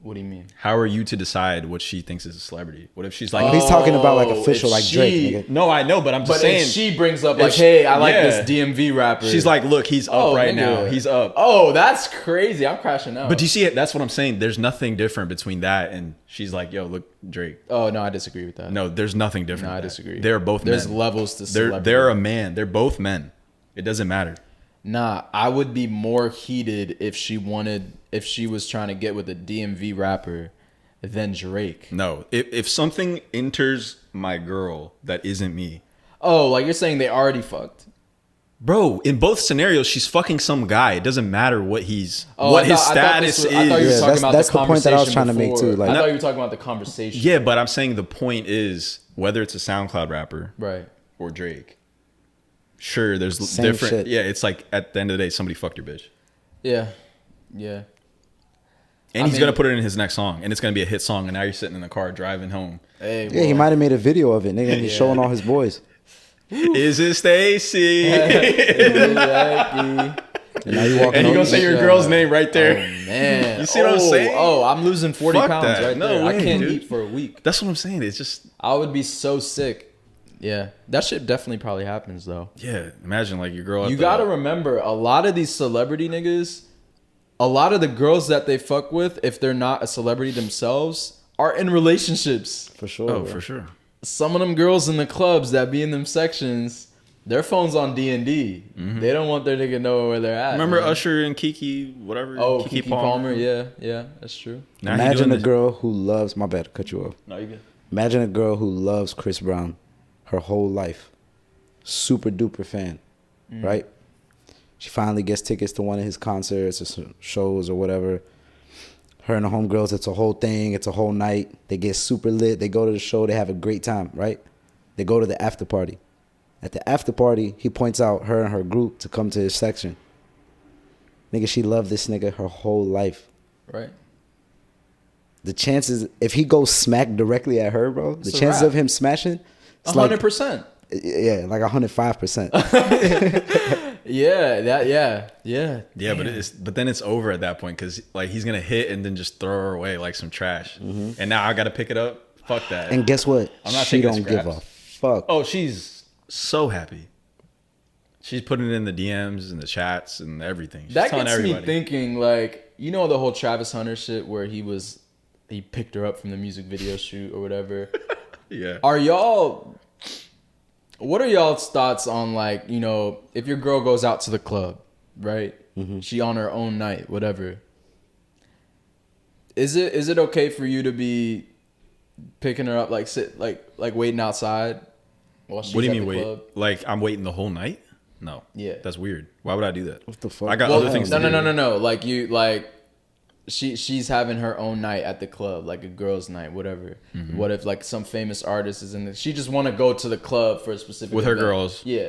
What do you mean? How are you to decide what she thinks is a celebrity? What if she's like, He's talking about like official, if like she- Drake. Nigga. no, I know, but I'm just But saying. if she brings up if like, she- hey, I like yeah. this DMV rapper. She's like, look, he's up right now. nigga. He's up. Oh, that's crazy. I'm crashing out. But do you see it? That's what I'm saying. There's nothing different between that and she's like, yo, look, Drake. Oh no, I disagree with that. No, there's nothing different. No, I with that. disagree. They're both There's men. levels to celebrity. They're a man. They're both men. It doesn't matter. Nah, I would be more heated if she was trying to get with a DMV rapper than Drake. No. If something enters my girl that isn't me, Oh, like you're saying they already fucked. bro, in both scenarios, she's fucking some guy. It doesn't matter what his I thought status this was- I thought you were is. Yeah, talking about that's the the point that I was conversation trying to make, before. too, like- I thought you were talking about the conversation. Yeah, but I'm saying the point is whether it's a SoundCloud rapper Right. or Drake. Sure, there's Same different. shit. Yeah, it's like at the end of the day, somebody fucked your bitch, Yeah. Yeah. and I he's mean- gonna put it in his next song, and it's gonna be a hit song. And now you're sitting in the car driving home. Hey. Yeah, he might have made a video of it, nigga. And he's showing all his boys. Is it Stacy? And now you walking. And you on- gonna say your Yeah. girl name right there. Oh man. You see what I'm saying? Oh, I'm losing 40 Fuck pounds that. right No there. I way, can't dude. eat for a week. That's what I'm saying. It's just I would be so sick. Yeah. That shit definitely probably happens though. yeah. Imagine like your girl. At You the- gotta remember, a lot of these celebrity niggas, a lot of the girls that they fuck with, if they're not a celebrity themselves, are in relationships. for sure. Oh, bro. for sure. Some of them girls in the clubs that be in them sections, their phone's on D&D. They don't want their nigga to know where they're at. Remember man. Usher and Kiki, whatever. Oh, Kiki Palmer. Yeah, that's true. Now he Imagine doing a this- girl who loves. My bad, cut you off. No, you good. Imagine a girl who loves Chris Brown her whole life. Super duper fan, right? She finally gets tickets to one of his concerts or some shows or whatever. Her and the homegirls, it's a whole thing. It's a whole night. They get super lit. They go to the show. They have a great time, right? They go to the after party. At the after party, he points out her and her group to come to his section. Nigga, she loved this nigga her whole life. Right. The chances, if he goes smack directly at her, bro, the It's a chances wrap. of him smashing, it's like 100%. yeah, like 105%. Yeah. Yeah, but then it's over at that point because like he's gonna hit and then just throw her away like some trash, and now I gotta pick it up. Fuck that. And guess what? I'm not She taking don't give a scraps. fuck. Oh, she's so happy. She's putting it in the DMs and the chats and everything. She's That telling gets everybody. me thinking, like, you know the whole Travis Hunter shit where he picked her up from the music video shoot or whatever. Yeah. What are y'all's thoughts on, like, you know, if your girl goes out to the club, right? She on her own night, whatever. Is it okay for you to be picking her up, like waiting outside while she's What do you at mean the wait? club? Like I'm waiting the whole night? No. Yeah. That's weird. Why would I do that? What the fuck? I got Well, other things to do. No. Like she's having her own night at the club, like a girls' night, whatever. What if like some famous artist is in the? She just want to go to the club for a specific With her event. girls. Yeah.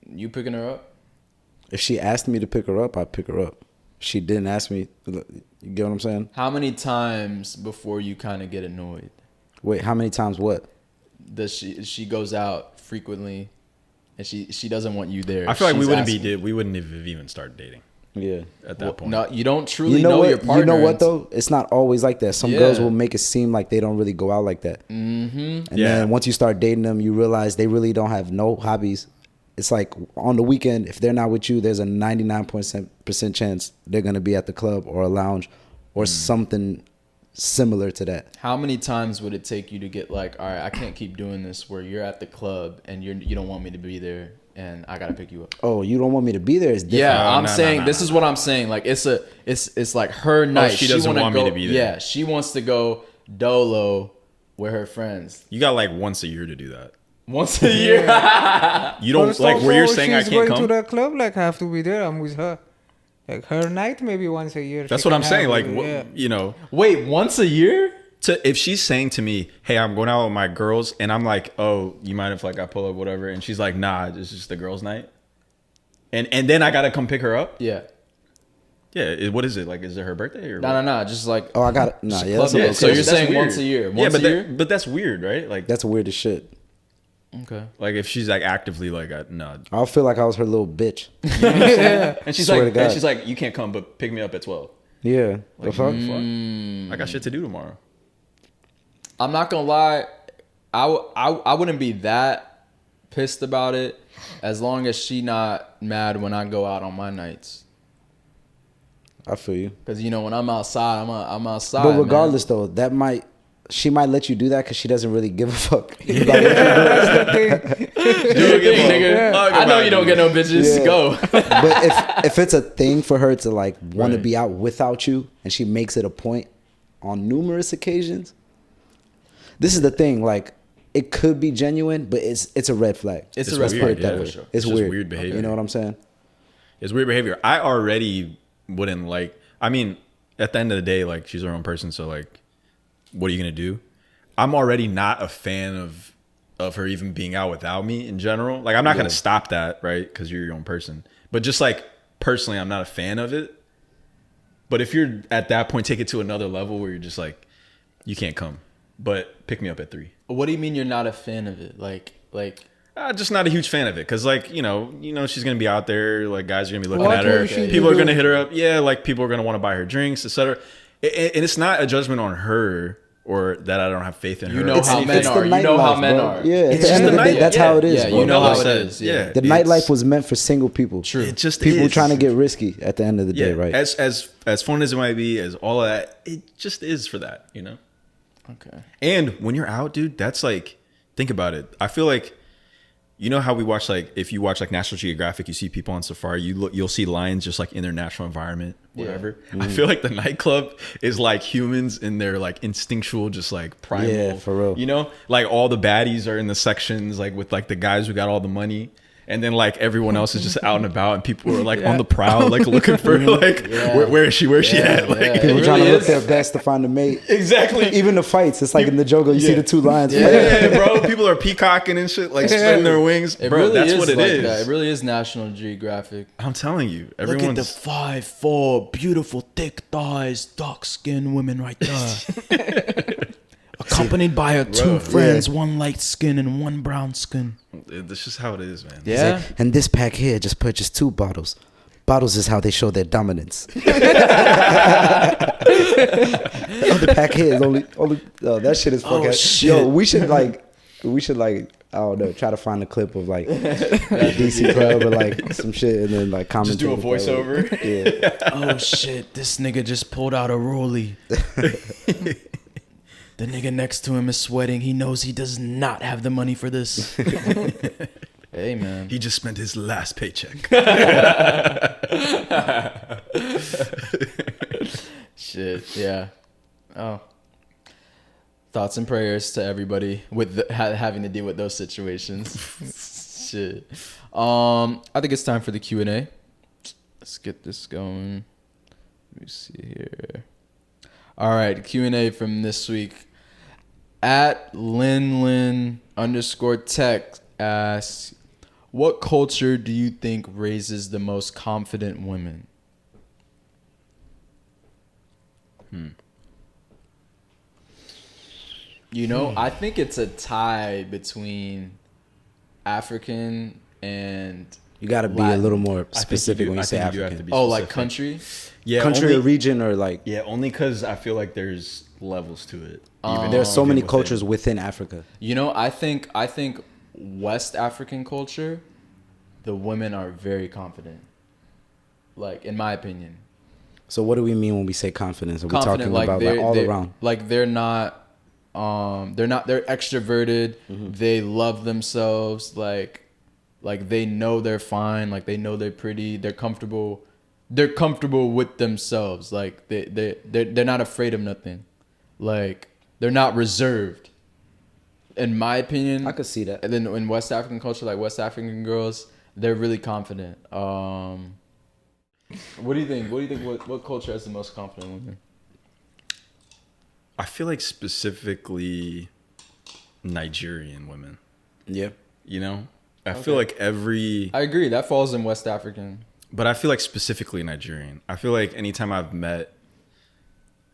You picking her up? If she asked me to pick her up, I'd pick her up. She didn't ask me. You get what I'm saying? How many times before you kind of get annoyed? Wait, how many times what? Does she goes out frequently, and she doesn't want you there? I feel like we She's wouldn't asking- we wouldn't have even started dating Yeah. at that point. No, you don't truly You know know what? your partner. You know what until- though? It's not always like that. Some Yeah. girls will make it seem like they don't really go out like that. And Yeah. then once you start dating them, you realize they really don't have no hobbies. It's like on the weekend, if they're not with you, there's a 99% chance they're gonna be at the club or a lounge or something similar to that. How many times would it take you to get like, all right, I can't keep doing this where you're at the club and you don't want me to be there and I gotta pick you up? Oh, you don't want me to be there? It's different. Yeah, Oh, I'm no, saying no, this is what I'm saying. Like it's like her night. she doesn't wanna want me go- to be there. Yeah, she wants to go dolo with her friends You got like once a year to do that. once a year. You don't First like of where you're all, saying I she's can't going come. to the club, like I have to be there. I'm with her. Like her night, maybe once a year. That's she what can I'm saying. have Like it, what, yeah. you know, Wait, once a year? if she's saying to me, "Hey, I'm going out with my girls," and I'm like, "Oh, you mind if like I pull up, whatever?" And she's like, "Nah, it's just the girls' night," and then I gotta come pick her up. Yeah. Yeah, what is it like? Is it her birthday or? No. Just like Oh, I got it. Nah, yeah, that's a Yeah, little so crazy. you're saying once a year. Yeah, Once but a year? but that's weird, right? Like That's weird as shit. Okay. like if she's like actively like no, I'll feel like I was her little bitch. and she's Swear to like God. you can't come, but pick me up at 12. Yeah. The fuck? I got shit to do tomorrow. I'm not gonna lie, I wouldn't be that pissed about it as long as she not mad when I go out on my nights. I feel you. Cause you know when I'm outside, I'm outside. But regardless, man. though, she might let you do that because she doesn't really give a fuck. About what you do. That's the thing. Do your thing, nigga. I know you don't get no bitches. Yeah. Go. But if it's a thing for her to like want to Right. be out without you, and she makes it a point on numerous occasions, this is the thing. Like, it could be genuine, but it's a red flag. It's It's a red weird, flag. Put it that yeah, way. for sure. It's It's just weird. weird behavior. You know what I'm saying? It's weird behavior. I already wouldn't like. I mean, at the end of the day, like, she's her own person. So like, what are you gonna do? I'm already not a fan of her even being out without me in general. Like, I'm not gonna stop that, right? Because you're your own person. But just like personally, I'm not a fan of it. But if you're at that point, take it to another level where you're just like, you can't come, but pick me up at 3. What do you mean you're not a fan of it? Like. Just not a huge fan of it because, like, you know, she's gonna be out there. Like, guys are gonna be looking What at her. will she People do? are gonna hit her up. Yeah, like, people are gonna want to buy her drinks, etc. And it's not a judgment on her or that I don't have faith in her. You know It's- how it's men the are. You know how nightlife, men bro. are. Yeah, at It's the just end of the the day, night- that's how it is, Yeah, bro. you know Like how I it said, is. Yeah. The nightlife was meant for single people. True. It just People is. trying to get risky at the end of the day, right? As fun as it might be, as all of that, it just is for that, you know. Okay. And when you're out, dude, that's like, think about it. I feel like, you know how we watch, like, if you watch like National Geographic, you see people on safari, you'll see lions just like in their natural environment, whatever. Yeah. I feel like the nightclub is like humans in their like instinctual, just like primal. Yeah, for real. You know, like all the baddies are in the sections, like with like the guys who got all the money. And then like everyone else is just out and about, and people are like on the prowl, like looking for like where is she? Where's she at? Like yeah. People It trying really to look is. their best to find a mate. exactly. Even the fights, it's like in the jungle, you see the two lions fighting. Yeah, bro. People are peacocking and shit, like spreading their wings. It Bro, really that's is what it like is. that. It really is National Geographic. I'm telling you, everyone's 5'4", beautiful, thick thighs, dark-skinned women right there. Accompanied by her two friends, one light skin and one brown skin. That's just how it is, man. Yeah. And this pack here just purchased 2 bottles. Bottles is how they show their dominance. The other pack here is only that shit is fucking. shit. Yo, we should like I don't know, try to find a clip of like a DC club or like some shit and then like comment. Just do a voiceover. Yeah. Oh shit! This nigga just pulled out a rollie. The nigga next to him is sweating. He knows he does not have the money for this. Hey man, He just spent his last paycheck. shit. Yeah. Oh. Thoughts and prayers to everybody with having to deal with those situations. Shit. I think it's time for the Q&A. Let's get this going. Let me see here. All right, Q&A from this week. At Linlin_tech asks, what culture do you think raises the most confident women? You know, I think it's a tie between African and You got to be a Latin. little more specific when you say have to African. be like specific. country. Yeah, Country only, or region or like Yeah, only because I feel like there's levels to it. Even there's so many within. cultures within Africa. You know, I think West African culture, the women are very confident. Like, in my opinion. So what do we mean when we say confidence? Are we Confident, talking about like all they're around? like they're extroverted. Mm-hmm. They love themselves. Like they know they're fine. Like they know they're pretty. They're comfortable with themselves. Like they're not afraid of nothing. Like they're not reserved. In my opinion, I could see that. And then in West African culture, like West African girls, they're really confident. What do you think? What culture has the most confident women? I feel like specifically Nigerian women. Yeah. You know, I feel like I agree. That falls in West African. but I feel like specifically Nigerian. I feel like anytime I've met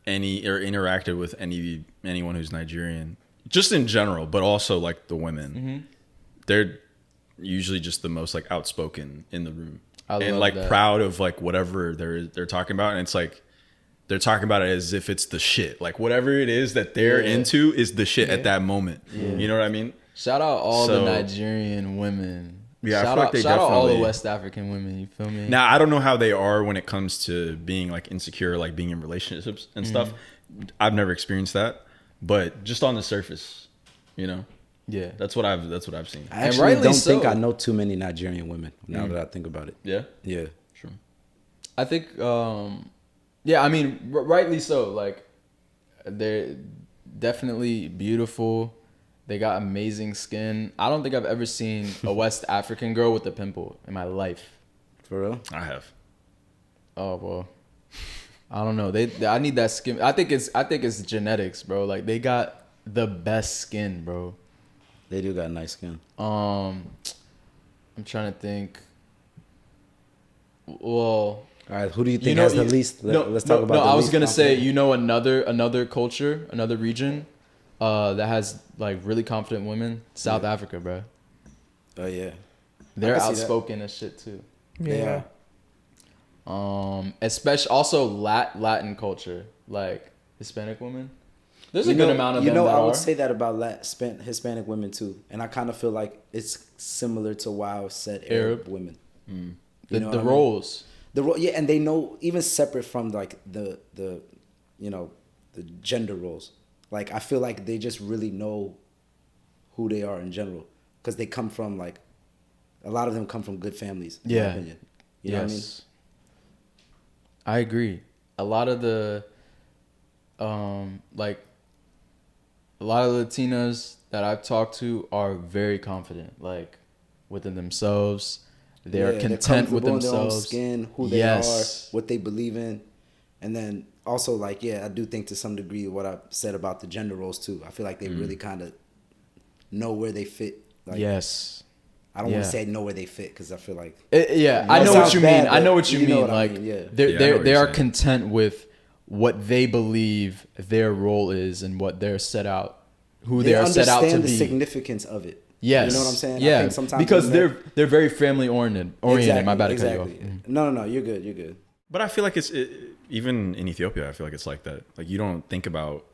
any or interacted with anyone who's Nigerian, just in general, but also like the women, they're usually just the most like outspoken in the room I and love like that. proud of like whatever they're talking about, and it's like they're talking about it as if it's the shit. Like whatever it is that they're into is the shit at that moment. Yeah. You know what I mean? Shout out all the Nigerian women. Yeah, shout out all the West African women. You feel me? Now I don't know how they are when it comes to being like insecure, like being in relationships and stuff. I've never experienced that, but just on the surface, you know. Yeah, that's what I've seen. I actually don't think I know too many Nigerian women now that I think about it. Yeah, yeah, sure. I think, yeah, I mean, rightly so. Like, they're definitely beautiful. They got amazing skin. I don't think I've ever seen a West African girl with a pimple in my life. For real? I have. Oh well, I don't know. I need that skin. I think it's genetics, bro. Like they got the best skin, bro. They do got nice skin. I'm trying to think. Well, all right. Who do you think has the least? Let's talk about. No, I was gonna say, another culture, another region, that has like really confident women. South Africa, bro. Oh yeah. They're outspoken as shit too. Yeah. Especially also Latin culture, like Hispanic women. There's a good amount of them that I would are. say that about Hispanic women too, and I kind of feel like it's similar to why I said Arab women. The roles. Yeah, and they know even separate from like the gender roles. Like I feel like they just really know who they are in general because they come from like a lot of them come from good families. In my opinion. You know what I mean? I agree. A lot of the a lot of Latinas that I've talked to are very confident, like within themselves. They're content with themselves, in their own skin, who they are, what they believe in, and then also like I do think to some degree what I said about the gender roles too. I feel like they really kind of know where they fit. Like, I don't want to say know where they fit because I feel like I know what you mean. I know what you mean. Like they are content with what they believe their role is and what they're set out, who they are set out to be. They understand the significance of it. Yes. You know what I'm saying? Yeah. I think sometimes because they're very family oriented. Exactly, My bad. Exactly. No, you're good. But I feel like even in Ethiopia, I feel like it's like that. Like you don't think about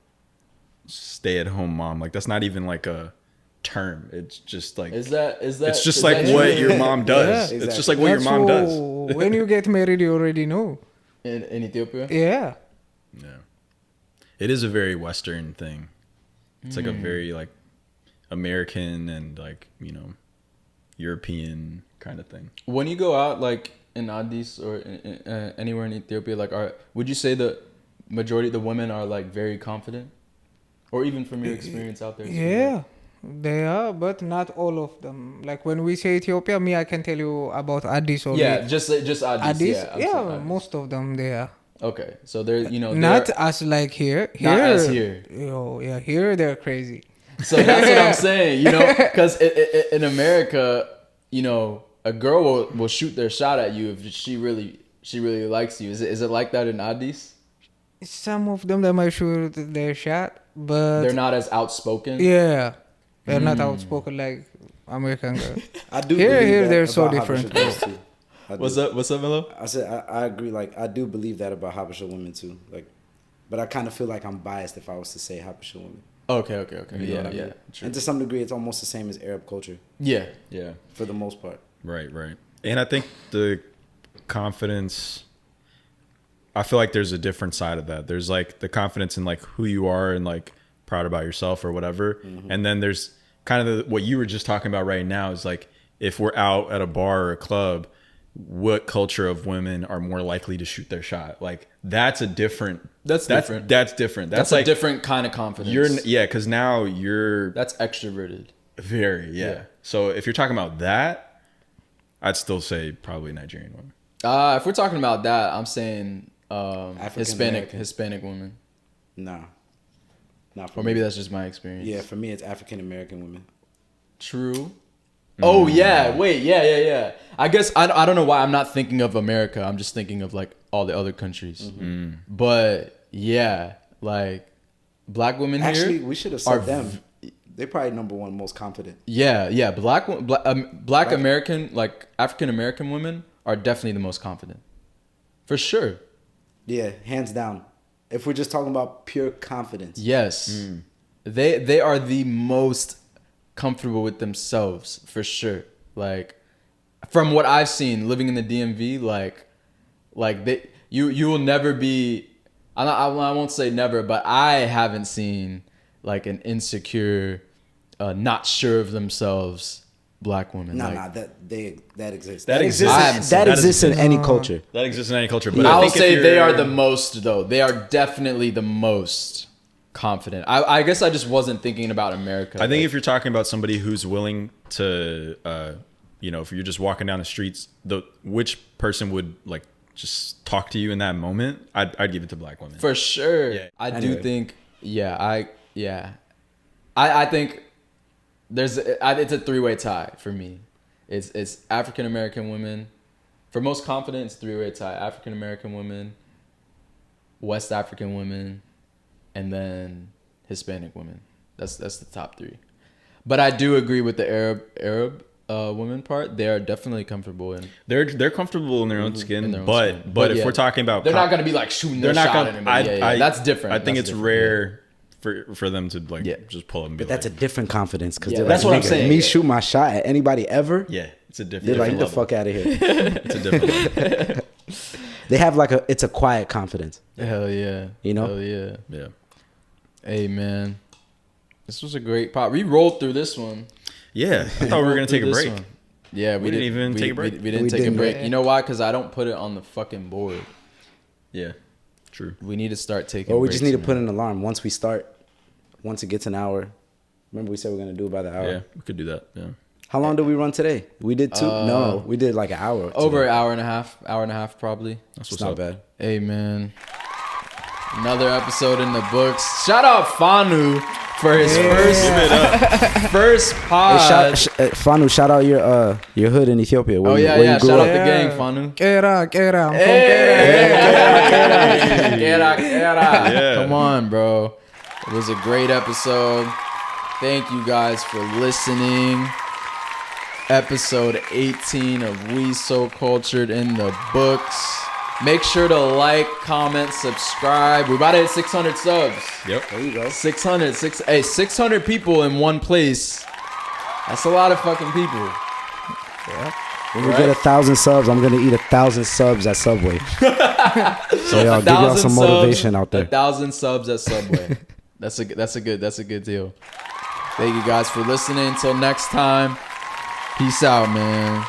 stay-at-home mom. Like that's not even like a term. It's just like is that it's just like what your mom does. Yeah, exactly. It's just like what your mom does. When you get married, you already know. In Ethiopia? Yeah. Yeah. It is a very Western thing. It's like a very like American and like, European kind of thing. When you go out like in Addis or anywhere in Ethiopia, like would you say the majority of the women are like very confident? Or even from your experience out there? Yeah. They are, but not all of them. Like when we say Ethiopia, I can tell you about Addis only. Yeah, just Addis. Yeah, most of them they are. Okay, so they're not as like here. Not as here. Yeah, here they're crazy. So that's what I'm saying, because in America, a girl will shoot their shot at you if she really likes you. Is it like that in Addis? Some of them they might shoot their shot, but they're not as outspoken. Yeah, they're not outspoken like American girls. I do. Here they're so different. What's up, Melo? I said I agree. Like I do believe that about Habesha women too. Like, but I kind of feel like I'm biased if I was to say Habesha women. Okay. Yeah. True. And to some degree, it's almost the same as Arab culture. Yeah. For the most part. Right. And I think the confidence. I feel like there's a different side of that. There's like the confidence in like who you are and like proud about yourself or whatever. And then there's kind of what you were just talking about right now is like if we're out at a bar or a club, what culture of women are more likely to shoot their shot? Like that's different. That's different. That's like a different kind of confidence. Because now you're that's extroverted. Very, yeah. So if you're talking about that, I'd still say probably Nigerian women. If we're talking about that, I'm saying Hispanic women. Nah. Not for or maybe that's just my experience. Yeah, for me it's African American women. True. Oh yeah, wait, yeah. I guess I don't know why I'm not thinking of America. I'm just thinking of like all the other countries. But yeah, like black women actually here we should have said them. They're probably number one most confident. Yeah. Black American, like African American women are definitely the most confident, for sure. Yeah, hands down. If we're just talking about pure confidence. Yes. They are the most comfortable with themselves for sure. Like from what I've seen living in the DMV, like they you will never be I won't say never, but I haven't seen like an insecure, not sure of themselves black woman. No, like, that exists. That exists. That exists in any culture. That exists in any culture. But I I will think if say you're- they are the most though. They are definitely the most confident. I guess I just wasn't thinking about America. I think if you're talking about somebody who's willing to, if you're just walking down the streets, which person would like just talk to you in that moment? I'd give it to black women for sure. Yeah. I Anyway. do think. I think it's a 3-way tie for me. It's African American women. For most confident, it's 3-way tie. African American women, West African women, and then Hispanic women. That's the top 3. But I do agree with the Arab women part. They are definitely comfortable in. they're comfortable in their own skin. In their own but skin. but if yeah, we're talking about, they're not gonna be like shooting their shot at anybody. That's different. I think That's it's different. rare for them to like Yeah. just pull up and be But that's a like, different confidence because Yeah, they're that's like, what I'm "Nigga, saying, me yeah. shoot my shot at anybody ever." yeah, it's a different. They're like, "Get the level. fuck out of here." It's a different. level. They have it's a quiet confidence. Hell yeah. You know? Hell yeah. Yeah. Hey man, this was a great pop. We rolled through this one. Yeah, I thought we were gonna take a This break. one. Yeah, We didn't even take a break. We didn't We take a didn't. break. You know why? Because I don't put it on the fucking board. Yeah, true. We need to start taking. Or we just breaks, need to put man. an alarm once we start. Once it gets an hour. Remember we said we're gonna do about the hour. Yeah, we could do that. Yeah. How long did we run today? We did 2. No, we did like an hour. Over today. an hour and a half probably. That's It's what's not up. bad. Hey man, another episode in the books. Shout out Fanu for his first pod. Fanu, shout out your hood in Ethiopia. Where Oh you, yeah, where yeah. you grew Shout out up. the gang, Fanu. Kera, I'm from Yeah. Come on, bro. It was a great episode. Thank you guys for listening. Episode 18 of We So Cultured in the books. Make sure to like, comment, subscribe. We're about to hit 600 subs. Yep. There you go. 600 people in one place. That's a lot of fucking people. When we get 1,000 subs, I'm gonna eat 1,000 subs at Subway. So y'all give y'all some motivation out there. 1,000 subs at Subway. That's a good deal. Thank you guys for listening. Until next time, peace out, man.